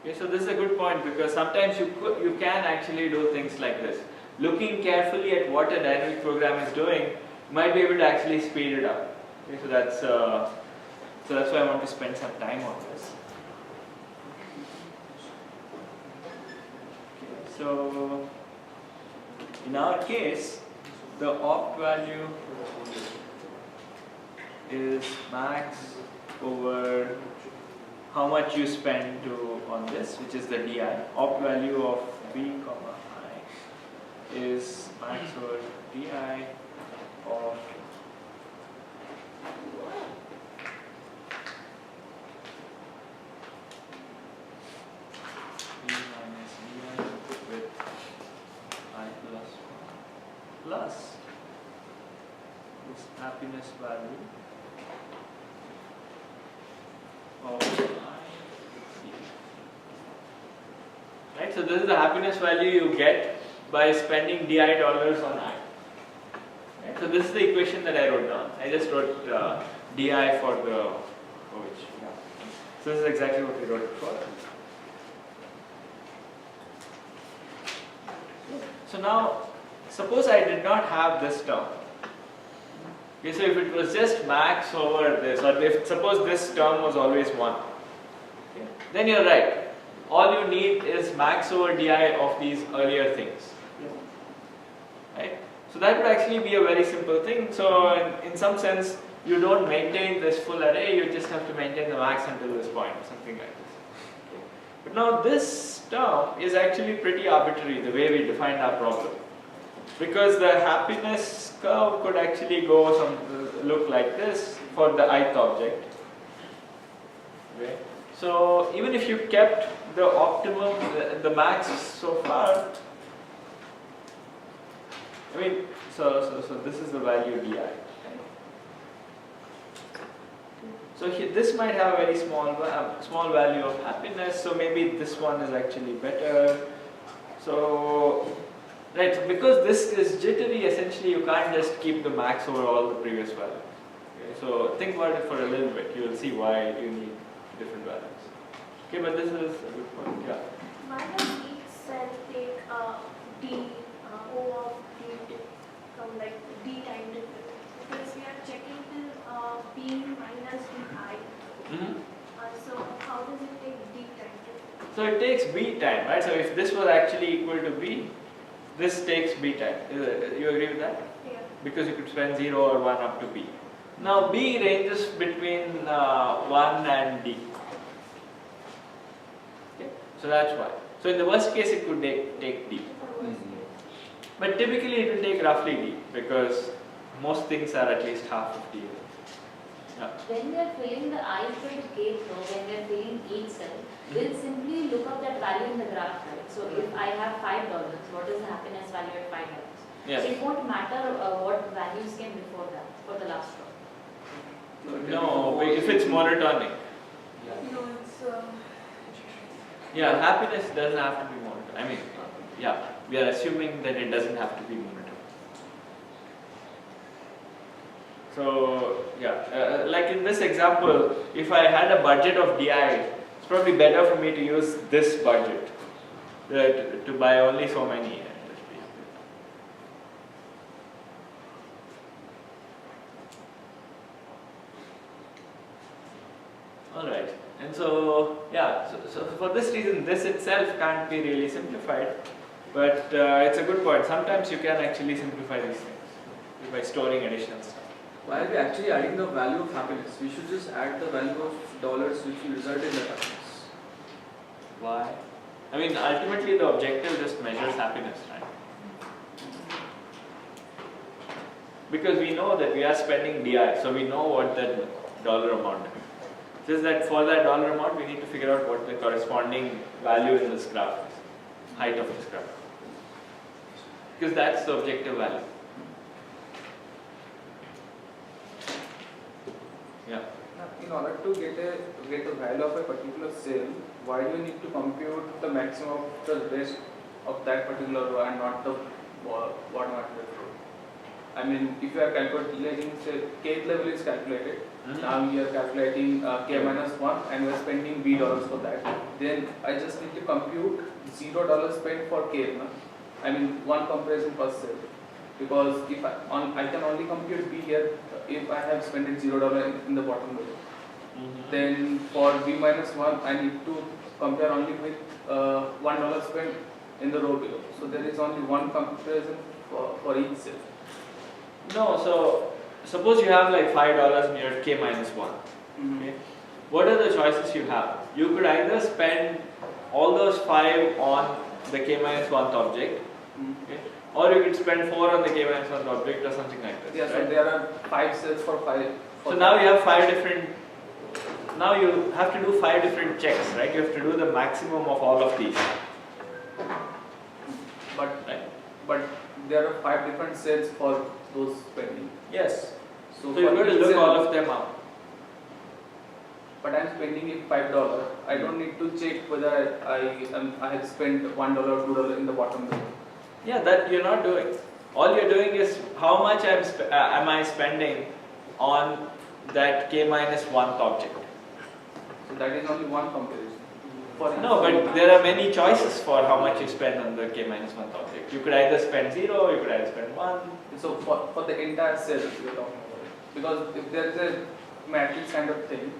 [SPEAKER 1] Okay, so this is a good point because sometimes you can actually do things like this. Looking carefully at what a dynamic program is doing, you might be able to actually speed it up. Okay, so that's why I want to spend some time on this. Okay, so in our case, the opt value is max over how much you spend on this, which is the di. Opt value of b comma I is max over di of b minus di with I plus 1 plus this happiness value of right, so this is the happiness value you get by spending di dollars on I. Right, so this is the equation that I wrote down. I just wrote di for the OH. Yeah. So this is exactly what we wrote before. So now, suppose I did not have this term. Okay, so if it was just max over this, or if suppose this term was always 1, okay, then you're right. All you need is max over di of these earlier things. Right? So that would actually be a very simple thing. So in some sense, you don't maintain this full array, you just have to maintain the max until this point, something like this. Okay. But now this term is actually pretty arbitrary the way we defined our problem. Because the happiness curve could actually look like this for the ith object. Okay. So even if you kept the optimum, the max so far, I mean, so this is the value di. Right? So this might have a very small value of happiness. So maybe this one is actually better. So right, because this is jittery, essentially you can't just keep the max over all the previous values. Okay, so think about it for a little bit. You will see why you need different values. Okay, but this is a good point. Yeah.
[SPEAKER 9] Why does each cell take D, O of D from like D time difference? Because we are checking till B minus DI. So how does it take D time difference?
[SPEAKER 1] So it takes B time, right? So if this was actually equal to B, this takes B time. You agree with that?
[SPEAKER 9] Yeah.
[SPEAKER 1] Because you could spend 0 or 1 up to B. Now B ranges between 1 and D. Okay? So that's why. So in the worst case it could take D. But typically it will take roughly D because most things are at least half of D. Yeah.
[SPEAKER 8] When we are filling the I equal to k flow, when we are filling each cell, we'll simply look up that value in the graph, right? So if I have $5, what is the happiness value at $5?
[SPEAKER 1] Yes.
[SPEAKER 8] So it won't matter what values came before that for the last row.
[SPEAKER 1] No, if it's monotonic.
[SPEAKER 6] No, it's
[SPEAKER 1] Yeah, happiness doesn't have to be monotonic. I mean, yeah, we are assuming that it doesn't have to be monotonic. So, yeah, like in this example, if I had a budget of DI, it's probably better for me to use this budget to buy only so many. Alright, and so, yeah, so for this reason, this itself can't be really simplified, but it's a good point. Sometimes you can actually simplify these things by storing additional stuff.
[SPEAKER 5] Why are we actually adding the value of happiness? We should just add the value of dollars which will result in the happiness.
[SPEAKER 1] Why? I mean, ultimately the objective just measures happiness, right? Because we know that we are spending DI, so we know what that dollar amount is. Just that for that dollar amount, we need to figure out what the corresponding value in this graph is, height of this graph. Because that's the objective value. Yeah.
[SPEAKER 10] In order to get the value of a particular cell, why do you need to compute the maximum of the rest of that particular row and not the bottom of the row? I mean, if you are calculating, say, kth level is calculated, now we are calculating k minus 1 and we are spending b dollars for that. Then I just need to compute $0 spent for k. No? I mean, one comparison per cell. Because if I can only compute b here if I have spent $0 in the bottom row. Then for b minus 1, I need to compare only with $1 spent in the row below. So there is only one comparison for each cell.
[SPEAKER 1] No, so suppose you have like $5 near k minus 1. Okay? What are the choices you have? You could either spend all those 5 on the k minus 1th object, okay? Or you could spend 4 on the k minus 1th object or something like this.
[SPEAKER 10] Yeah,
[SPEAKER 1] right?
[SPEAKER 10] so there are 5 cells for 5.
[SPEAKER 1] So now you have 5 different, now you have to do 5 different checks, right? You have to do the maximum of all of these.
[SPEAKER 10] But there are 5 different cells for those spending.
[SPEAKER 1] Yes.
[SPEAKER 10] So
[SPEAKER 1] you've got to
[SPEAKER 10] each
[SPEAKER 1] look
[SPEAKER 10] cell,
[SPEAKER 1] all of them up.
[SPEAKER 10] But I'm spending it $5. I don't need to check whether I have spent $1 or $2 in the bottom row.
[SPEAKER 1] Yeah, that you're not doing. All you're doing is how much am I spending on that k minus 1th object.
[SPEAKER 10] So that is only one comparison.
[SPEAKER 1] No, but there are many choices for how much you spend on the k minus 1th object. You could either spend 0, you could either spend 1.
[SPEAKER 10] So for the entire cell we are talking about it. Because if there is a matrix kind of thing,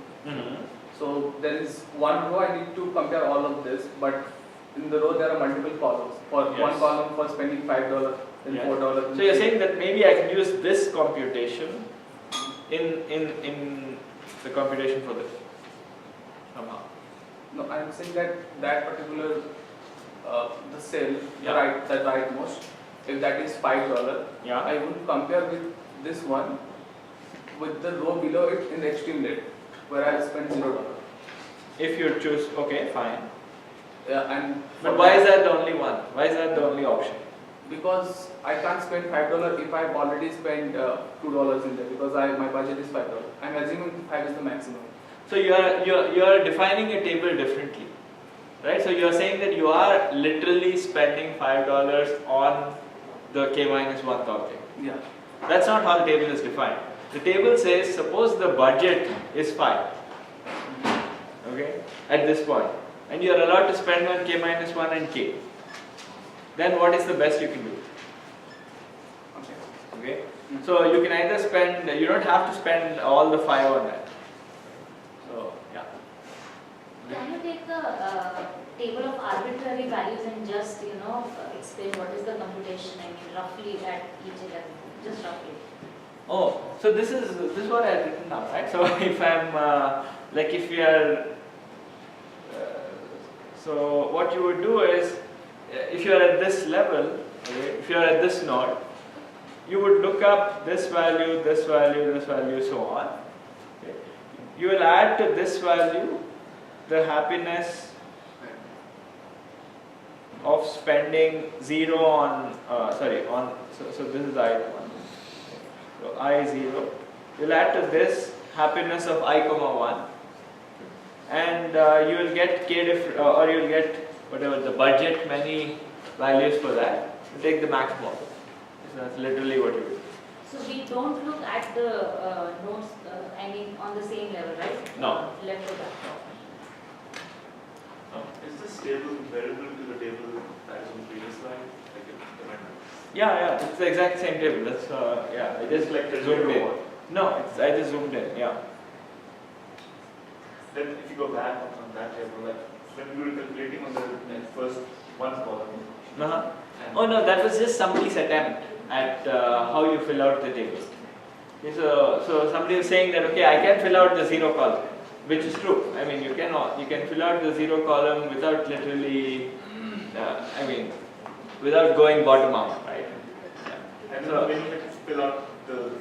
[SPEAKER 10] so there is one row I need to compare all of this, but in the row there are multiple columns. For one column for spending $5 and $4.
[SPEAKER 1] So you're saying that maybe I can use this computation in the computation for this somehow.
[SPEAKER 10] No, I am saying that that particular the cell,
[SPEAKER 1] Yeah.
[SPEAKER 10] the rightmost, if that is $5,
[SPEAKER 1] Yeah.
[SPEAKER 10] I would compare with this one with the row below it in the extreme left, where I spend $0.
[SPEAKER 1] If you choose, okay, fine.
[SPEAKER 10] And
[SPEAKER 1] But why is that the only one? Why is that the only option?
[SPEAKER 10] because I can't spend $5 if I've already spent $2 in there, because my budget is $5. I'm assuming 5 is the maximum.
[SPEAKER 1] So you are defining a table differently, right? So you are saying that you are literally spending $5 on the k minus 1th object.
[SPEAKER 10] Yeah.
[SPEAKER 1] That's not how the table is defined. The table says, suppose the budget is 5, okay, at this point, and you are allowed to spend on k minus 1 and k. Then what is the best you can do? Okay. So you can either spend, you don't have to spend all the 5 on that. So, yeah.
[SPEAKER 8] Can you take the table of arbitrary values and just, explain what is the computation, I mean, roughly at each level, just roughly?
[SPEAKER 1] Oh, so this is what I've written down, right? So if I'm, if we are, so what you would do is, if you are at this level, okay, if you are at this node, you would look up this value, this value, this value, so on. Okay. You will add to this value the happiness of spending 0 on, so this is I1. So I0. You'll add to this happiness of I, 1. And you will get k or you will get whatever the budget, many values for that. You take the maximum. So that's literally what you do.
[SPEAKER 8] So we don't look at the nodes, on the same level, right?
[SPEAKER 1] No.
[SPEAKER 8] Left or right.
[SPEAKER 11] Is this table variable to the table that is on the previous slide? Like
[SPEAKER 1] Yeah, it's the exact same table. That's I just
[SPEAKER 11] like the
[SPEAKER 1] zoomed in.
[SPEAKER 11] one.
[SPEAKER 1] No, I just zoomed in. Yeah.
[SPEAKER 11] Then if you go back on that table, like when we were calculating on the first one column.
[SPEAKER 1] Uh-huh. Oh no, that was just somebody's attempt at how you fill out the table. Okay, so somebody was saying that okay, I can fill out the 0 column, which is true. I mean, you can fill out the 0 column without literally, without going bottom up, right? Yeah.
[SPEAKER 11] And then when you fill out the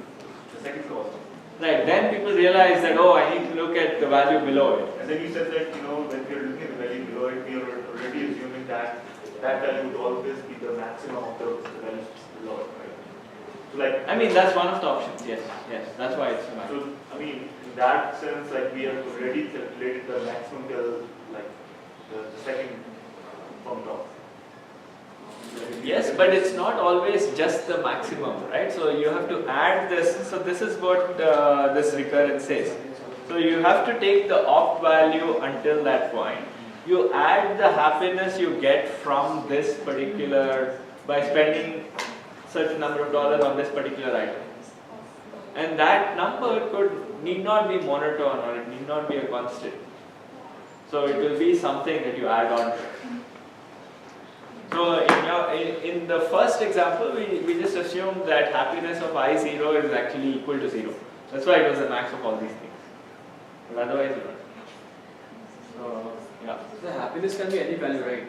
[SPEAKER 11] second column.
[SPEAKER 1] Right, then people realize that, oh, I need to look at the value below it.
[SPEAKER 11] And then you said that, when we are looking at the value below it, we are already assuming that that value would always be the maximum of the values below it, right? So
[SPEAKER 1] that's one of the options, yes, that's why it's maximum.
[SPEAKER 11] So, in that sense, we have already calculated the maximum till, the second from top.
[SPEAKER 1] Yes, but it's not always just the maximum, right? So you have to add this. So this is what this recurrence says. So you have to take the opt value until that point. You add the happiness you get from this particular, by spending certain number of dollars on this particular item. And that number need not be monotone or it need not be a constant. So it will be something that you add on to it. So in the first example, we just assumed that happiness of I0 is actually equal to 0. That's why it was the max of all these things. But otherwise, so yeah.
[SPEAKER 5] The happiness can be any value, right?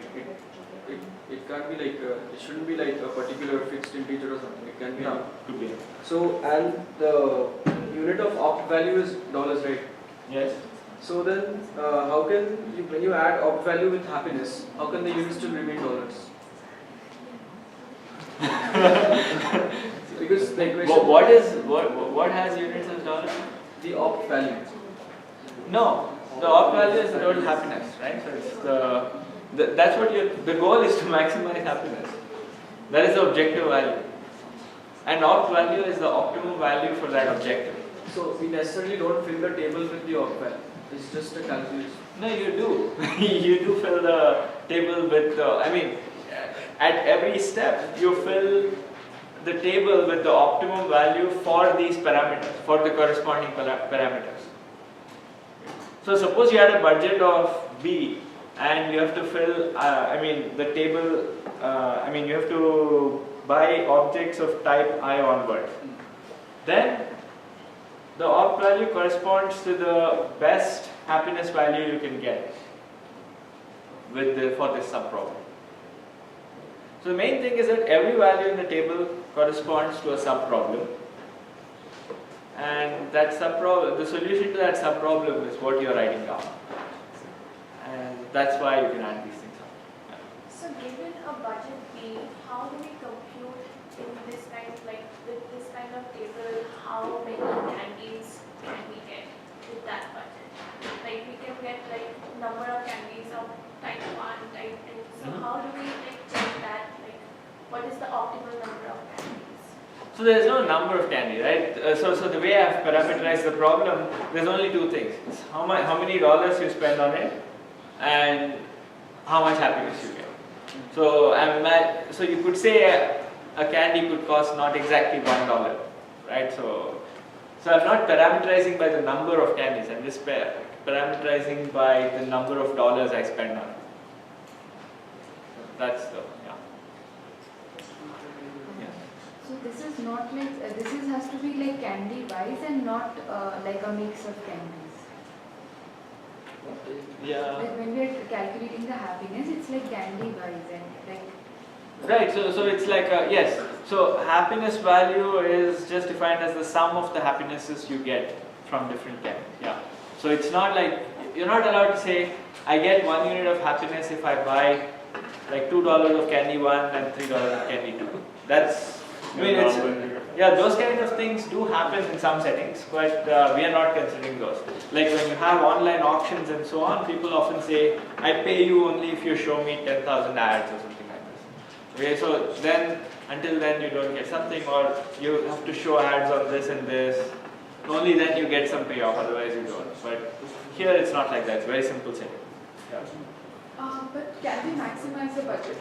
[SPEAKER 5] It can't be it shouldn't be like a particular fixed integer or something. It can be.
[SPEAKER 1] No, could be.
[SPEAKER 5] So and the unit of opt value is dollars, right?
[SPEAKER 1] Yes.
[SPEAKER 5] So then, how can when you add opt value with happiness, how can the unit still remain dollars? Because the equation.
[SPEAKER 1] What has units as dollars?
[SPEAKER 5] The opt value.
[SPEAKER 1] No, the opt value is the total happiness, right? So it's that's what the goal is to maximize happiness. That is the objective value, and opt value is the optimum value for that objective.
[SPEAKER 5] So we necessarily don't fill the table with the opt value. It's just a calculation.
[SPEAKER 1] No, you do. You do fill the table with at every step you fill the table with the optimum value for these parameters, for the corresponding parameters. So suppose you had a budget of B and you have to fill, the table, you have to buy objects of type I onward. Then the opt value corresponds to the best happiness value you can get for this subproblem. So the main thing is that every value in the table corresponds to a sub-problem, and that sub-problem, the solution to that sub-problem is what you are writing down, and that's why you can add these things up.
[SPEAKER 9] So given a budget B, how do we compute in this kind of like with this kind of table how many candies can we get with that budget? Like we can get like number of candies of type 1, type 2. So how do we like check that? Like what is the optimal number of candies?
[SPEAKER 1] So there's no number of candy, right? So the way I've parameterized the problem, there's only two things. It's how many dollars you spend on it, and how much happiness you get. So so you could say a candy could cost not exactly $1, right? So I'm not parameterizing by the number of candies. I'm just parameterizing by the number of dollars I spend on it. That's the
[SPEAKER 12] So this is not like, this has to be like candy wise and not like a mix of candies.
[SPEAKER 1] Yeah.
[SPEAKER 12] Like when we are calculating the happiness, it's like candy wise and like.
[SPEAKER 1] Right, so it's like, yes, so happiness value is just defined as the sum of the happinesses you get from different candies. Yeah. So it's not like, you're not allowed to say, I get 1 unit of happiness if I buy like $2 of candy 1 and $3 of candy 2. That's, I mean, it's, yeah, those kind of things do happen in some settings, but we are not considering those. Like when you have online auctions and so on, people often say, I pay you only if you show me 10,000 ads or something like this. Okay, so then, until then you don't get something, or you have to show ads on this and this. Only then you get some payoff, otherwise you don't. But here it's not like that, it's very simple setting. Yeah.
[SPEAKER 6] But can we maximize the budget?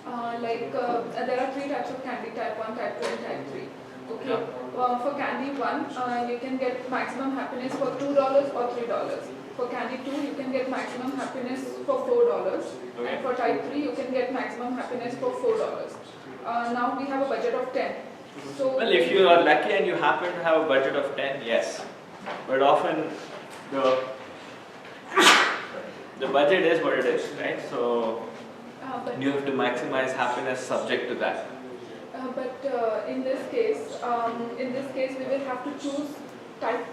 [SPEAKER 6] There are 3 types of candy, type 1, type 2 and type 3. Okay. For candy 1, you can get maximum happiness for $2 or $3. For candy 2, you can get maximum happiness for $4.
[SPEAKER 1] Okay.
[SPEAKER 6] And for type 3, you can get maximum happiness for $4. Now we have a budget of 10. So
[SPEAKER 1] well, if you are lucky and you happen to have a budget of 10, yes. But often the budget is what it is, right? So you have to maximize happiness subject to that.
[SPEAKER 6] In this case, we will have to choose type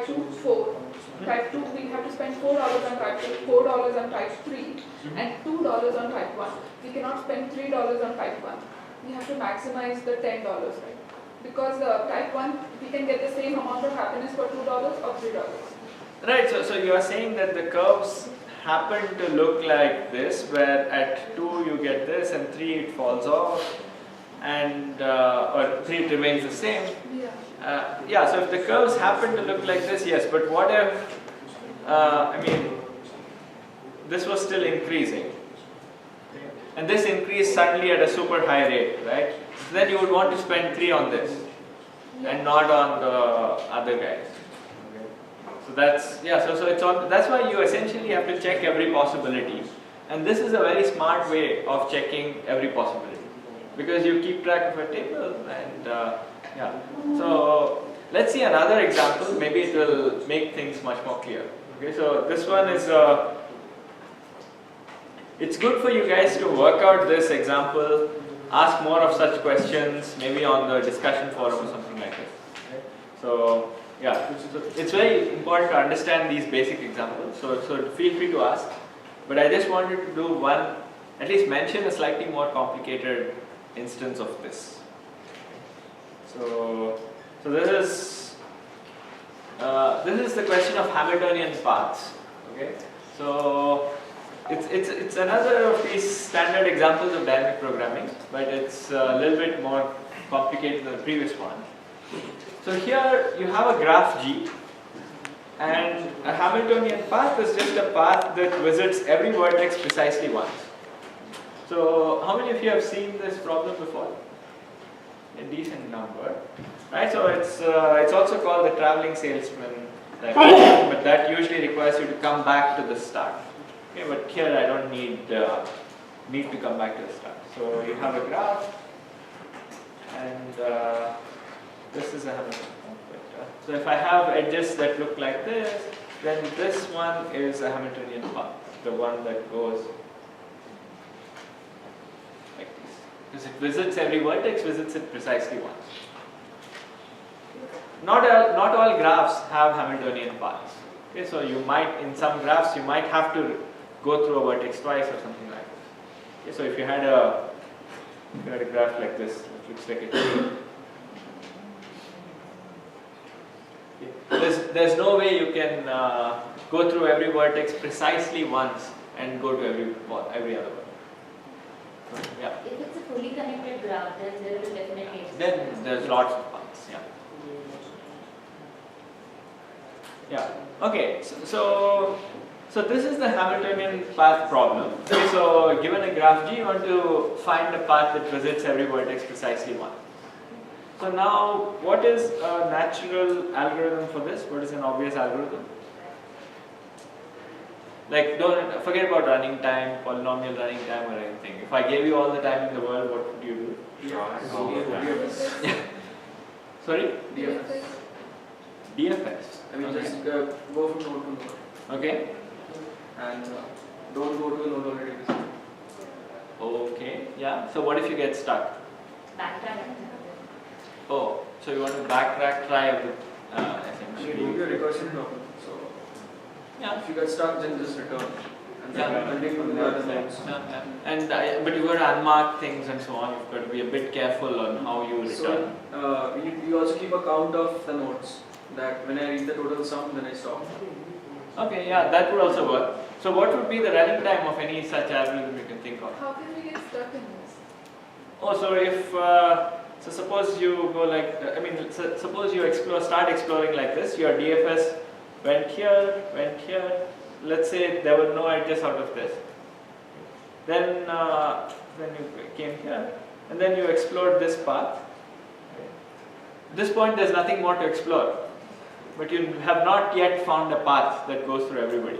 [SPEAKER 6] 2, 4. Type 2, we have to spend $4 on type 2, $4 on type 3, and $2 on type 1. We cannot spend $3 on type 1. We have to maximize the $10, right? Because type 1, we can get the same amount of happiness for $2 or $3.
[SPEAKER 1] Right, so you are saying that the curves happen to look like this, where at 2 you get this, and 3 it falls off, and or 3 it remains the same. Yeah, so if the curves happen to look like this, yes, but what if, this was still increasing, and this increased suddenly at a super high rate, right? So then you would want to spend 3 on this, and not on the other guys. So that's, yeah, so it's on, that's why you essentially have to check every possibility. And this is a very smart way of checking every possibility, because you keep track of a table and yeah. So let's see another example, maybe it will make things much more clear. Okay, so this one is, it's good for you guys to work out this example, ask more of such questions, maybe on the discussion forum or something like this. Okay? So yeah, so it's very important to understand these basic examples, so feel free to ask. But I just wanted to do one, at least mention a slightly more complicated instance of this. So this is the question of Hamiltonian paths. Okay, so it's another of these standard examples of dynamic programming, but it's a little bit more complicated than the previous one. So here you have a graph G, and a Hamiltonian path is just a path that visits every vertex precisely once. So how many of you have seen this problem before? A decent number, right? So it's also called the traveling salesman type, but that usually requires you to come back to the start. Okay, but here I don't need to come back to the start. So you have a graph, and this is a Hamiltonian vector. So if I have edges that look like this, then this one is a Hamiltonian path, the one that goes like this. because it visits every vertex, visits it precisely once. Not all graphs have Hamiltonian paths. Okay, so you might, in some graphs, you might have to go through a vertex twice or something like this. Okay, so if you had a graph like this, it looks like a tree. There's no way you can go through every vertex precisely once and go to every other one. Yeah.
[SPEAKER 8] If it's a fully connected graph, then there will definitely exist.
[SPEAKER 1] Then there's lots of paths. Yeah. Yeah. Okay. So this is the Hamiltonian path problem. Okay, so given a graph G, you want to find a path that visits every vertex precisely once. So now, what is a natural algorithm for this? What is an obvious algorithm? Like, don't forget about running time, polynomial running time or anything. If I gave you all the time in the world, what would you do?
[SPEAKER 5] DFS.
[SPEAKER 1] Sorry?
[SPEAKER 5] DFS.
[SPEAKER 1] DFS.
[SPEAKER 5] I mean,
[SPEAKER 1] Okay.
[SPEAKER 5] just go from node to node.
[SPEAKER 1] Okay.
[SPEAKER 5] And don't go to a node already visited.
[SPEAKER 1] Okay. Yeah. So what if you get stuck?
[SPEAKER 8] Backtrack.
[SPEAKER 1] Oh, so you want to backtrack, try with
[SPEAKER 5] You
[SPEAKER 1] essentially.
[SPEAKER 5] do a recursion problem. So
[SPEAKER 1] Yeah.
[SPEAKER 5] if you get stuck, then just return. And then
[SPEAKER 1] Yeah.
[SPEAKER 5] continue with the other nodes.
[SPEAKER 1] Yeah. And but you've got to unmark things and so on. You've got to be a bit careful on how you return.
[SPEAKER 5] So we also keep a count of the nodes. That when I reach the total sum, then I stop.
[SPEAKER 1] Okay, yeah, that would also work. So what would be the running time of any such algorithm you can think of?
[SPEAKER 6] How can we get stuck in this?
[SPEAKER 1] Oh, so if so suppose you go like suppose you start exploring like this. Your DFS went here. Let's say there were no edges out of this. Then you came here, and then you explored this path. At this point, there's nothing more to explore. But you have not yet found a path that goes through everybody.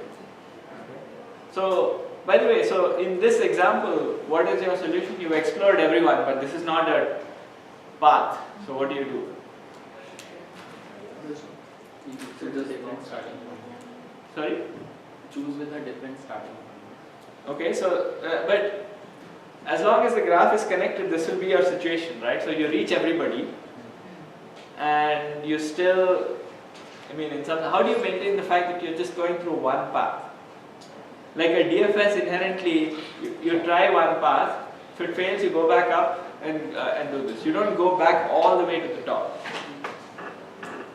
[SPEAKER 1] So, by the way, so in this example, what is your solution? You've explored everyone, but this is not a path. So what do you do?
[SPEAKER 5] So just different starting point.
[SPEAKER 1] Sorry?
[SPEAKER 5] Choose with a different starting point.
[SPEAKER 1] Okay, so, but as long as the graph is connected, this will be your situation, right? So you reach everybody, and you still, how do you maintain the fact that you're just going through one path? Like a DFS, inherently, you try one path. If it fails, you go back up and do this. You don't go back all the way to the top,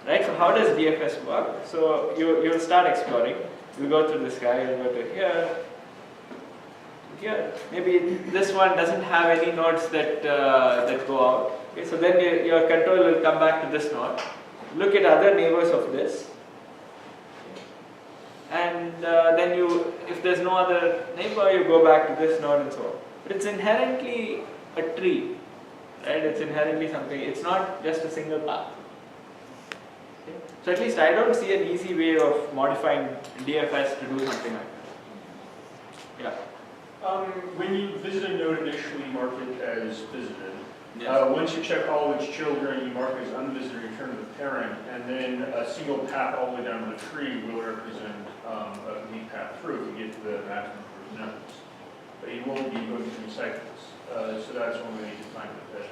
[SPEAKER 1] right? So how does DFS work? So you'll start exploring. You go through this guy. You'll go to here. Maybe this one doesn't have any nodes that go out. Okay, so then your control will come back to this node. Look at other neighbors of this, and then if there's no other neighbor, you go back to this node and so on. But it's inherently a tree, right? It's inherently something. It's not just a single path. Okay? So at least I don't see an easy way of modifying DFS to do something like that. Yeah.
[SPEAKER 13] When you visit a node initially, you mark it as visited.
[SPEAKER 1] Yes.
[SPEAKER 13] Once you check all its children, you mark it as unvisited, return to the parent, and then a single path all the way down to the tree will represent a unique path through if you get to the maximum number of nodes. But you won't be going through cycles, so that's one way to find the best.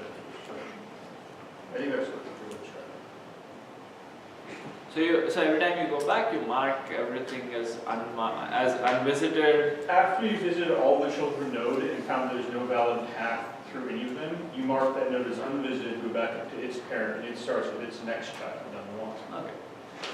[SPEAKER 13] I think that's what the privilege
[SPEAKER 1] So every time you go back, you mark everything as unvisited.
[SPEAKER 13] After you visit all the children node and found there's no valid path through any of them, you mark that node as unvisited, go back up to its parent, and it starts with its next child down the line.
[SPEAKER 1] Okay,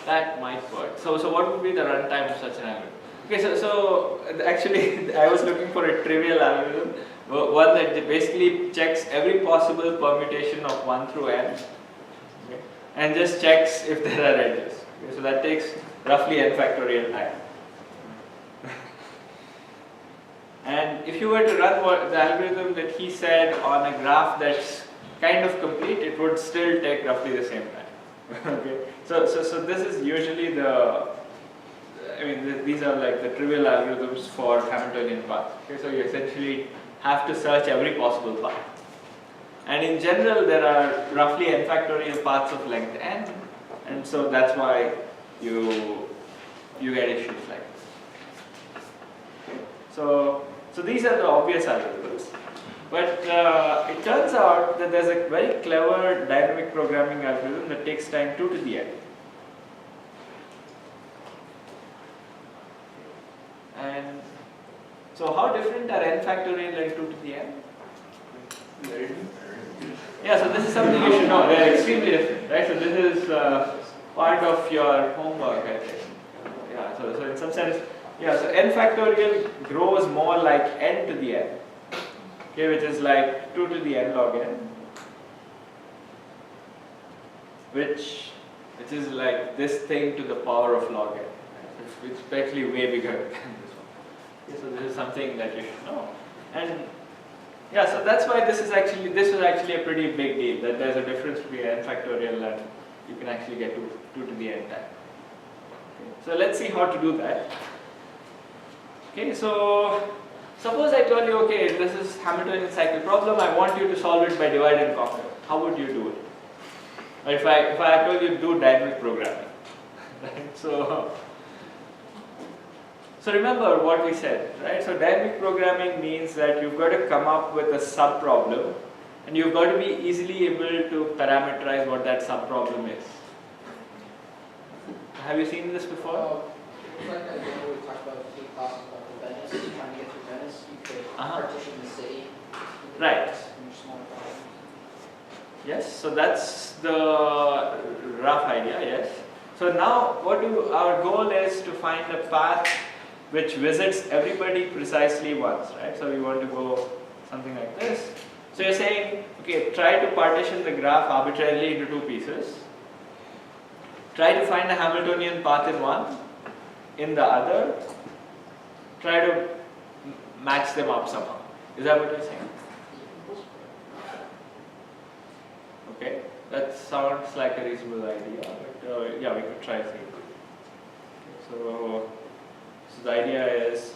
[SPEAKER 1] that might work. So what would be the runtime of such an algorithm? Okay, so actually, I was looking for a trivial algorithm, one that basically checks every possible permutation of 1 through n, okay, and just checks if there are edges. Okay, so that takes roughly n factorial time. And if you were to run the algorithm that he said on a graph that's kind of complete, it would still take roughly the same time. Okay, so this is usually these are like the trivial algorithms for Hamiltonian path. Okay, so you essentially have to search every possible path. And in general, there are roughly n factorial paths of length n, and so that's why you get issues like this. So these are the obvious algorithms. But it turns out that there's a very clever dynamic programming algorithm that takes time 2 to the n. And so how different are n factorial and 2 to the n? Yeah, so this is something you should know. They are extremely different, right? So this is part of your homework, I think. Yeah, so in some sense, yeah, so n factorial grows more like n to the n, okay, which is like 2 to the n log n, which is like this thing to the power of log n. It's actually way bigger than this one. Okay, so this is something that you should know. And yeah, so that's why this was actually a pretty big deal, that there's a difference between n factorial and you can actually get to 2 to the n time. Okay, so let's see how to do that. Okay, so suppose I told you, okay, this is Hamiltonian cycle problem, I want you to solve it by divide and conquer. How would you do it? Or if I told you to do dynamic programming, right? So remember what we said, right? So dynamic programming means that you've got to come up with a sub-problem and you've got to be easily able to parameterize what that sub-problem is. Have you seen this before?
[SPEAKER 7] Like I know we talked about the cost of Venice, trying to get through Venice, you could partition the city.
[SPEAKER 1] Right.
[SPEAKER 7] Into smaller problems.
[SPEAKER 1] Yes, so that's the rough idea, yes. So now our goal is to find a path which visits everybody precisely once, right? So we want to go something like this. So you're saying, okay, try to partition the graph arbitrarily into 2 pieces. Try to find a Hamiltonian path in one, in the other. Try to match them up somehow. Is that what you're saying? Okay, that sounds like a reasonable idea, but yeah, we could try to. So the idea is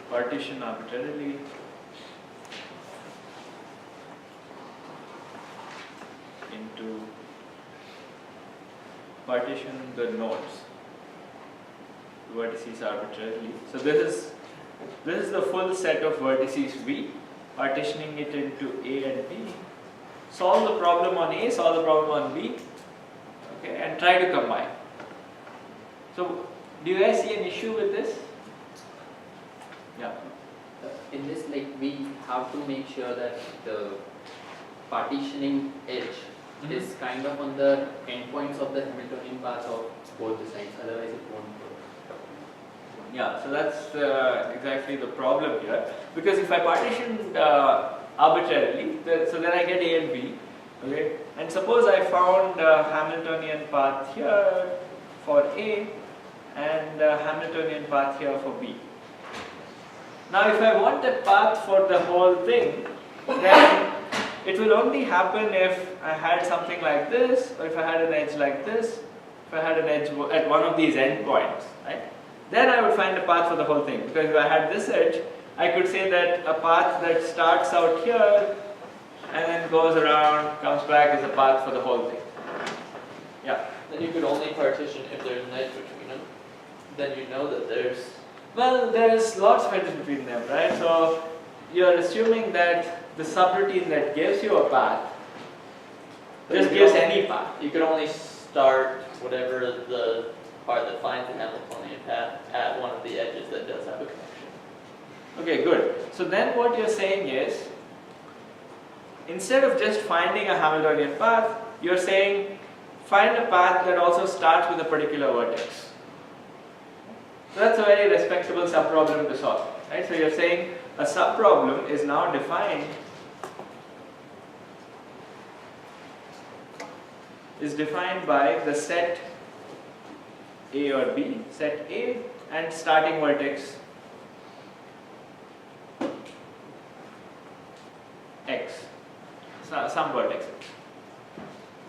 [SPEAKER 1] partition arbitrarily into partition the nodes, vertices arbitrarily. So this is the full set of vertices V, partitioning it into A and B. Solve the problem on A, solve the problem on B, okay, and try to combine. So, do you guys see an issue with this? Yeah.
[SPEAKER 14] In this, like, we have to make sure that the partitioning edge is kind of on the endpoints of the Hamiltonian path of both the sides, otherwise it won't work.
[SPEAKER 1] Yeah, so that's exactly the problem here. Because if I partition arbitrarily, so then I get A and B, okay? And suppose I found a Hamiltonian path here for A and a Hamiltonian path here for B. Now if I want a path for the whole thing, then it will only happen if I had something like this, or if I had an edge like this, if I had an edge at one of these endpoints, right? Then I would find a path for the whole thing. Because if I had this edge, I could say that a path that starts out here and then goes around, comes back is a path for the whole thing. Yeah.
[SPEAKER 14] Then you could only partition if there's an edge between them. Then you know that there's...
[SPEAKER 1] Well, there's lots of edges between them, right? So you're assuming that the subroutine that gives you a path just gives any path.
[SPEAKER 14] You could only start whatever the part that finds the Hamiltonian path at one of the edges that does have a connection.
[SPEAKER 1] Okay, good. So then what you're saying is, instead of just finding a Hamiltonian path, you're saying find a path that also starts with a particular vertex. So that's a very respectable subproblem to solve, right? So you're saying a subproblem is now defined by the set A or B, set A and starting vertex X, some vertex X.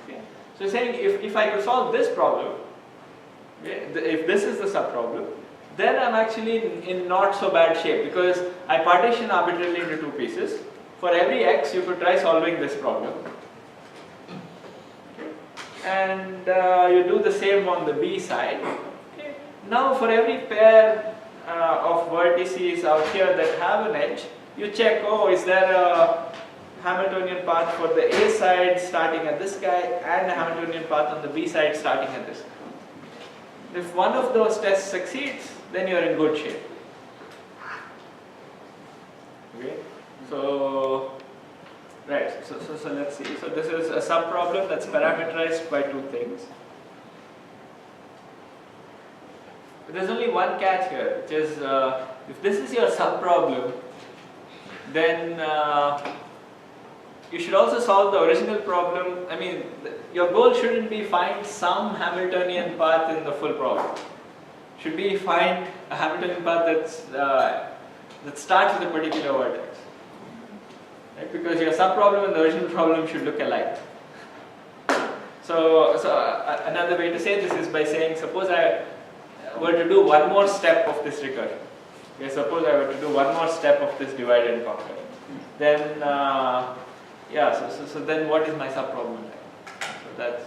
[SPEAKER 1] Okay. So saying if I could solve this problem, okay, if this is the subproblem, then I'm actually in not so bad shape because I partition arbitrarily into 2 pieces. For every X, you could try solving this problem. Okay. And you do the same on the B side. Okay. Now for every pair of vertices out here that have an edge, you check, oh, is there a Hamiltonian path for the A side starting at this guy and a Hamiltonian path on the B side starting at this guy. If one of those tests succeeds, then you are in good shape. Okay, so right, so let's see. So this is a subproblem that's parameterized by two things. But there's only one catch here, which is if this is your subproblem, then you should also solve the original problem. I mean, your goal shouldn't be find some Hamiltonian path in the full problem. Should be find a Hamiltonian path that starts with a particular vertex. Right? Because your subproblem and the original problem should look alike. So another way to say this is by saying, suppose I were to do one more step of this recursion. Okay, suppose I were to do one more step of this divide and conquer. Then, so then what is my subproblem like? So that's,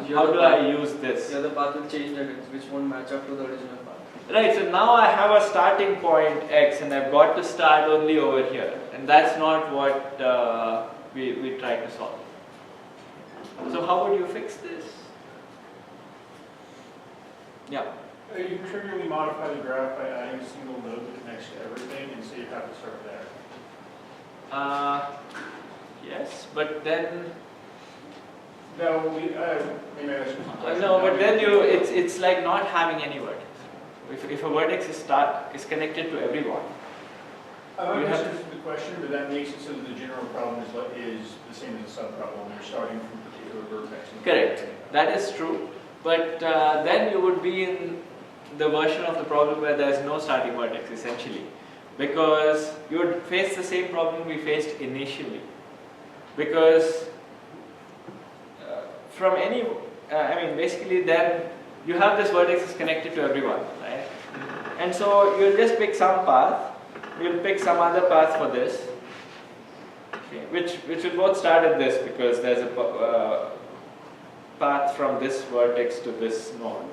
[SPEAKER 1] how do I use this?
[SPEAKER 5] Yeah, the path will change again, which won't match up to the original path.
[SPEAKER 1] Right, so now I have a starting point x and I've got to start only over here. And that's not what we try to solve. So how would you fix this? Yeah.
[SPEAKER 13] You trivially modify the graph by adding a single node that connects to everything and say you have to start there.
[SPEAKER 1] Yes, but then...
[SPEAKER 13] No, maybe I should...
[SPEAKER 1] no, but then it's like not having any vertex. If a vertex is connected to everyone.
[SPEAKER 13] I'm not sure the question, but that makes it so that the general problem is the same as the subproblem. You're starting from a particular vertex.
[SPEAKER 1] Correct. That is true. But then you would be in the version of the problem where there is no starting vertex, essentially. Because you would face the same problem we faced initially. Because from any, basically then you have this vertex is connected to everyone, right? And so you'll just pick some path, you'll pick some other path for this, okay, which will both start at this because there's a path from this vertex to this node.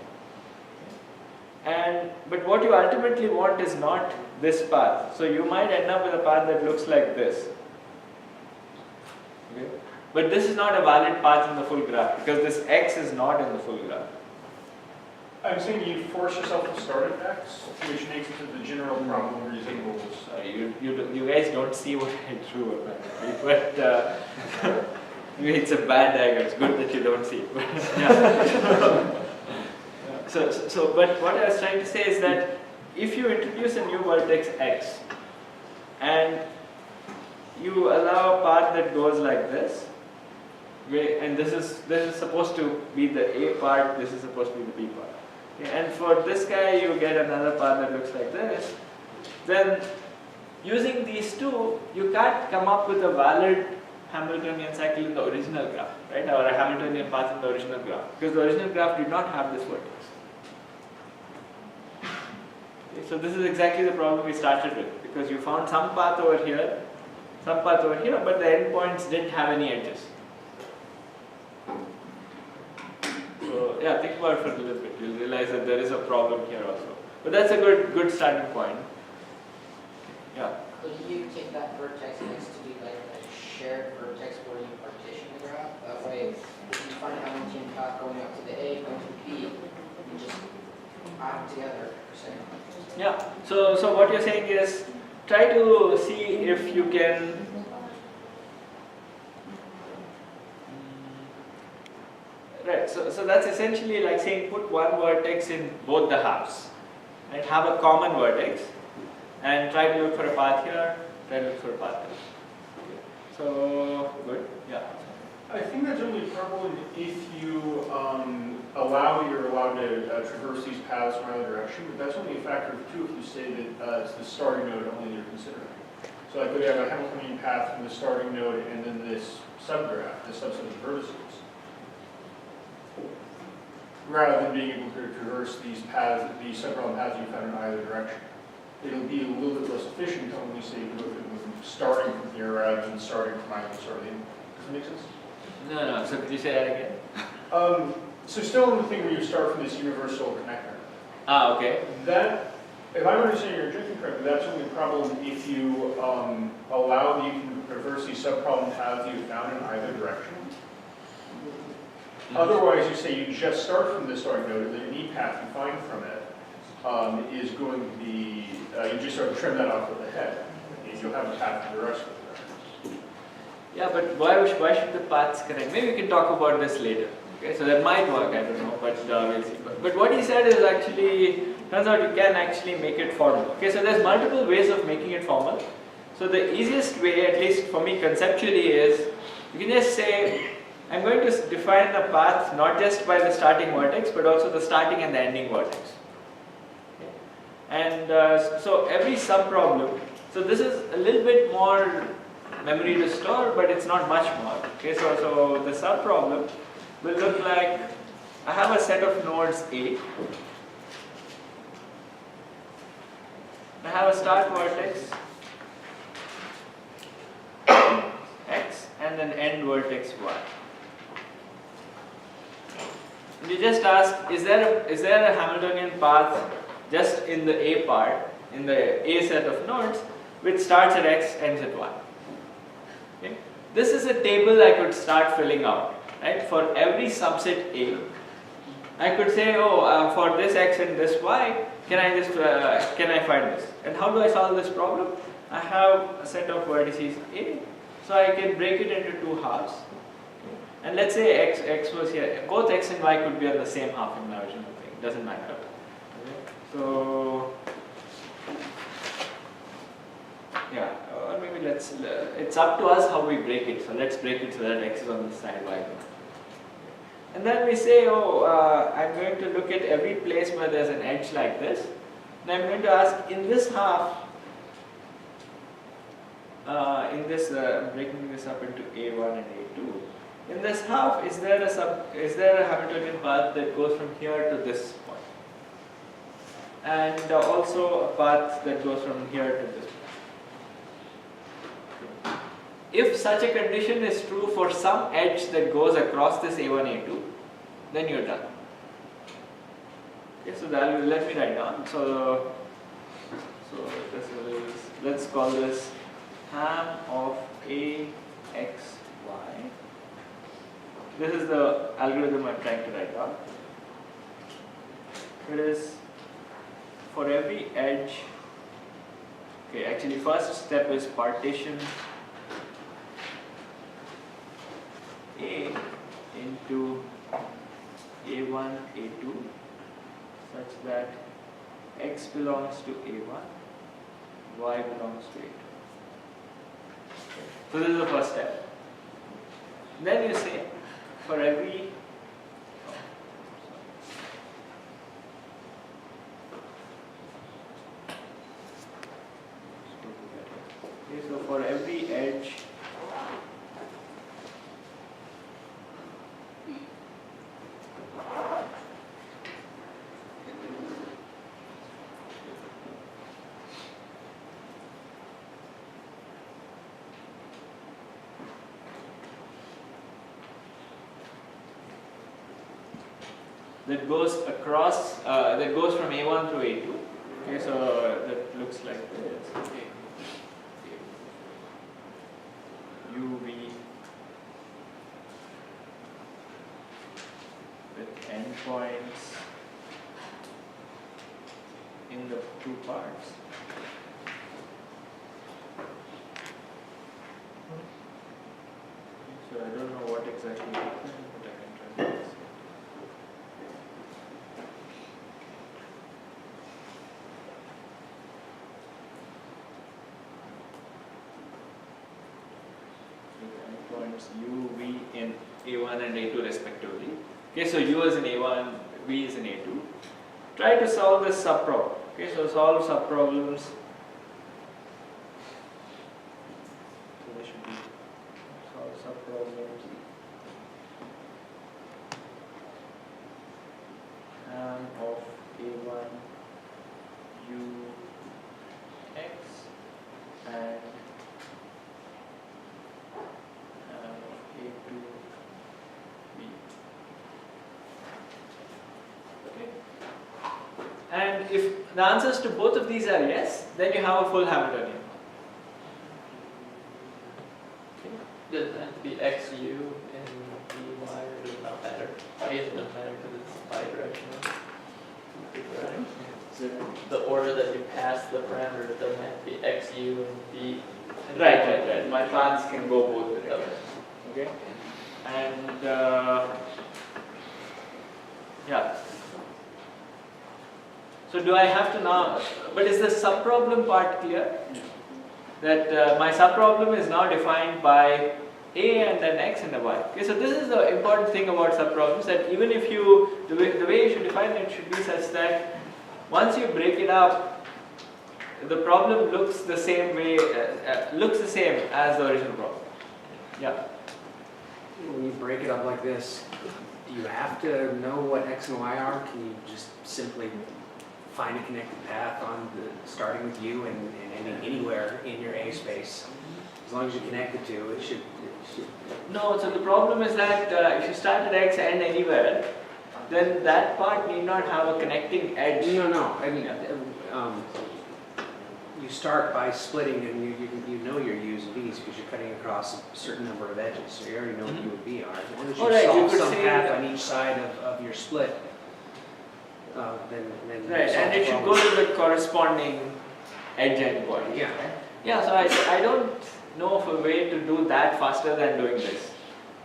[SPEAKER 1] But what you ultimately want is not this path. So you might end up with a path that looks like this. Okay? But this is not a valid path in the full graph because this x is not in the full graph.
[SPEAKER 13] I'm saying you force yourself to start at x, which makes it to the general problem resembles.
[SPEAKER 1] You guys don't see what I drew apparently, but it's a bad diagram. It's good that you don't see it. Yeah. But what I was trying to say is that if you introduce a new vertex x and you allow a path that goes like this, and this is supposed to be the A part, this is supposed to be the B part. Okay, and for this guy you get another path that looks like this, then using these two, you can't come up with a valid Hamiltonian cycle in the original graph, right? Or a Hamiltonian path in the original graph, because the original graph did not have this vertex. Okay, so this is exactly the problem we started with, because you found some path over here, but the endpoints didn't have any edges. So yeah, think about it for a little bit. You'll realize that there is a problem here also. But that's a good starting point. Yeah.
[SPEAKER 7] Could you take that vertex next to be like a shared vertex where you partition the graph? That way, if you find a Hamiltonian path going up to the A, going to the B, you just add them together, per se.
[SPEAKER 1] Yeah. So what you're saying is try to see if you can right. So that's essentially like saying put one vertex in both the halves. Right? Have a common vertex and try to look for a path here, try to look for a path there. Okay. So good. Yeah.
[SPEAKER 13] I think that's only a problem if you you're allowed to traverse these paths in either direction, but that's only a factor of two if you say that it's the starting node only you're considering. So I could have a Hamiltonian path from the starting node and then this subgraph, this subset of vertices, rather than being able to traverse these paths, these subproblem paths you found in either direction. It'll be a little bit less efficient to only say starting from here rather than starting from either starting. Does that make sense?
[SPEAKER 1] No. So could you say that again?
[SPEAKER 13] So still in the thing where you start from this universal connector.
[SPEAKER 1] Okay.
[SPEAKER 13] That If I'm understanding your objection correctly, that's only a problem if you allow that you can reverse these subproblem paths you found in either direction. Otherwise, you say you just start from the starting node, and the any path you find from it is going to be, you just sort of trim that off with the head, and you'll have a path for the rest of the direction.
[SPEAKER 1] Yeah, but why should the paths connect? Maybe we can talk about this later. Okay, so that might work, I don't know, but we'll see. But what he said is actually, turns out you can actually make it formal. Okay, so there's multiple ways of making it formal. So the easiest way, at least for me conceptually, is you can just say, I'm going to define a path not just by the starting vertex, but also the starting and the ending vertex. Okay. And so every subproblem, so this is a little bit more memory to store, but it's not much more. Okay, so the subproblem will look like, I have a set of nodes A. I have a start vertex X and an end vertex Y. And you just ask, is there a Hamiltonian path just in the A part, in the A set of nodes, which starts at X, ends at Y? Okay. This is a table I could start filling out. Right? For every subset A, I could say, for this X and this Y, can I find this? And how do I solve this problem? I have a set of vertices A, so I can break it into two halves. Okay. And let's say X was here. Both X and Y could be on the same half in my original thing. It doesn't matter. Okay. So yeah, or maybe it's up to us how we break it. So let's break it so that X is on this side, Y is on. And then we say, I'm going to look at every place where there's an edge like this. And I'm going to ask, in this half, I'm breaking this up into A1 and A2. In this half, is there a Hamiltonian path that goes from here to this point? And also a path that goes from here to this point. If such a condition is true for some edge that goes across this A1, A2, then you're done. Okay, so let me write down. So this is, let's call this ham of A, X, Y. This is the algorithm I'm trying to write down. It is for every edge. Okay, actually, first step is partition A into A1, A2 such that X belongs to A1, Y belongs to A2. So this is the first step. Then you say for every so for every edge that goes across, that goes from A1 through A2. Okay, so that looks like this. Okay. UV with endpoints in the two parts. So I don't know what exactly happened, but I can try this. Points U, V in A1 and A2 respectively. Okay, so U is in A1, V is in A2. Try to solve this subproblem. Okay, so solve subproblems. So they should be solve subproblems. Of A1 U X and A2 V. Okay. And And if the answers to both of these are yes, then you have a full Hamiltonian.
[SPEAKER 14] Does it have to be XU and BY, or does it not matter? I guess it doesn't matter because it's bidirectional. Right? So the order that you pass the parameter, it doesn't have to be XU and B.
[SPEAKER 1] Right. My paths can go both directions. Okay. And yeah. So do I have to now? But is the subproblem part clear? That my subproblem is now defined by a and then x and a y. Okay, so this is the important thing about subproblems, that even if you, the way you should define it should be such that once you break it up, the problem looks the same way, looks the same as the original problem. Yeah.
[SPEAKER 15] When you break it up like this, do you have to know what x and y are? Can you just simply find a connected path on the, starting with u and ending anywhere in your A space? As long as you connect the two, it should.
[SPEAKER 1] No, so the problem is that if you start at x and anywhere, then that part need not have a connecting edge.
[SPEAKER 15] No. I mean, you start by splitting, and you know your u's and b's because you're cutting across a certain number of edges, so you already know what u and b are. As long as you solve some path on each side of your split, then
[SPEAKER 1] right, and it should go to the corresponding edge endpoint.
[SPEAKER 15] Yeah.
[SPEAKER 1] Yeah, so I don't know of a way to do that faster than doing this.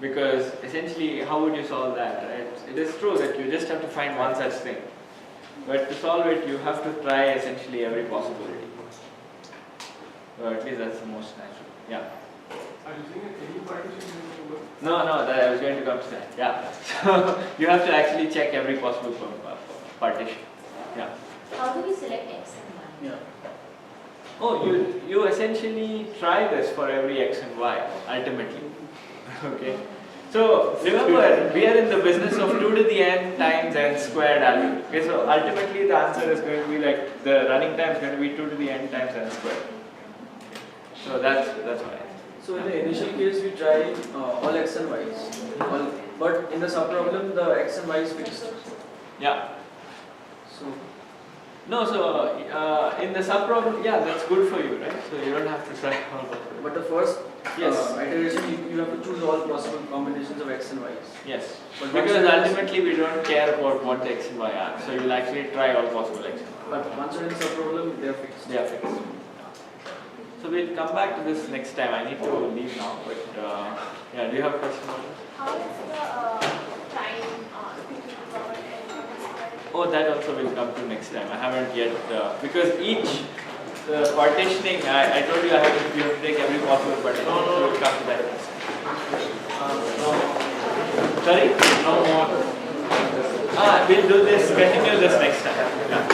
[SPEAKER 1] Because essentially, how would you solve that, right? It is true that you just have to find one such thing. But to solve it, you have to try essentially every possibility. Or at least that's the most natural. Yeah.
[SPEAKER 4] Are you saying that any partition is over?
[SPEAKER 1] No, that I was going to come to that. Yeah. So you have to actually check every possible partition. Yeah.
[SPEAKER 8] How do we select x and y?
[SPEAKER 1] Yeah. Oh, you essentially try this for every x and y, ultimately. Okay. So remember, we are in the business of 2 to the n times n squared algorithm. Okay, so ultimately the answer is going to be like, the running time is going to be 2 to the n times n squared. So that's why.
[SPEAKER 5] So in the initial case, we try all x and y's, but in the subproblem, the x and y is fixed.
[SPEAKER 1] Yeah.
[SPEAKER 5] So
[SPEAKER 1] no, so in the subproblem, yeah, that's good for you, right? So you don't have to try all of it.
[SPEAKER 5] But the first
[SPEAKER 1] yes.
[SPEAKER 5] iteration, you have to choose all possible combinations of x and y's.
[SPEAKER 1] Yes.
[SPEAKER 5] But
[SPEAKER 1] because ultimately we don't care about what the x and y are. So you'll actually try all possible x and y.
[SPEAKER 5] But once you're in the subproblem, they are fixed.
[SPEAKER 1] They are fixed. So we'll come back to this next time. I need to leave now, but yeah, do you have a question?
[SPEAKER 9] How is the time power n?
[SPEAKER 1] Oh, that also will come to next time. I haven't yet, because each partitioning, I told you you have to take every possible partition, so we'll come to that next time. Sorry? No more. We'll do this, continue this next time. Yeah.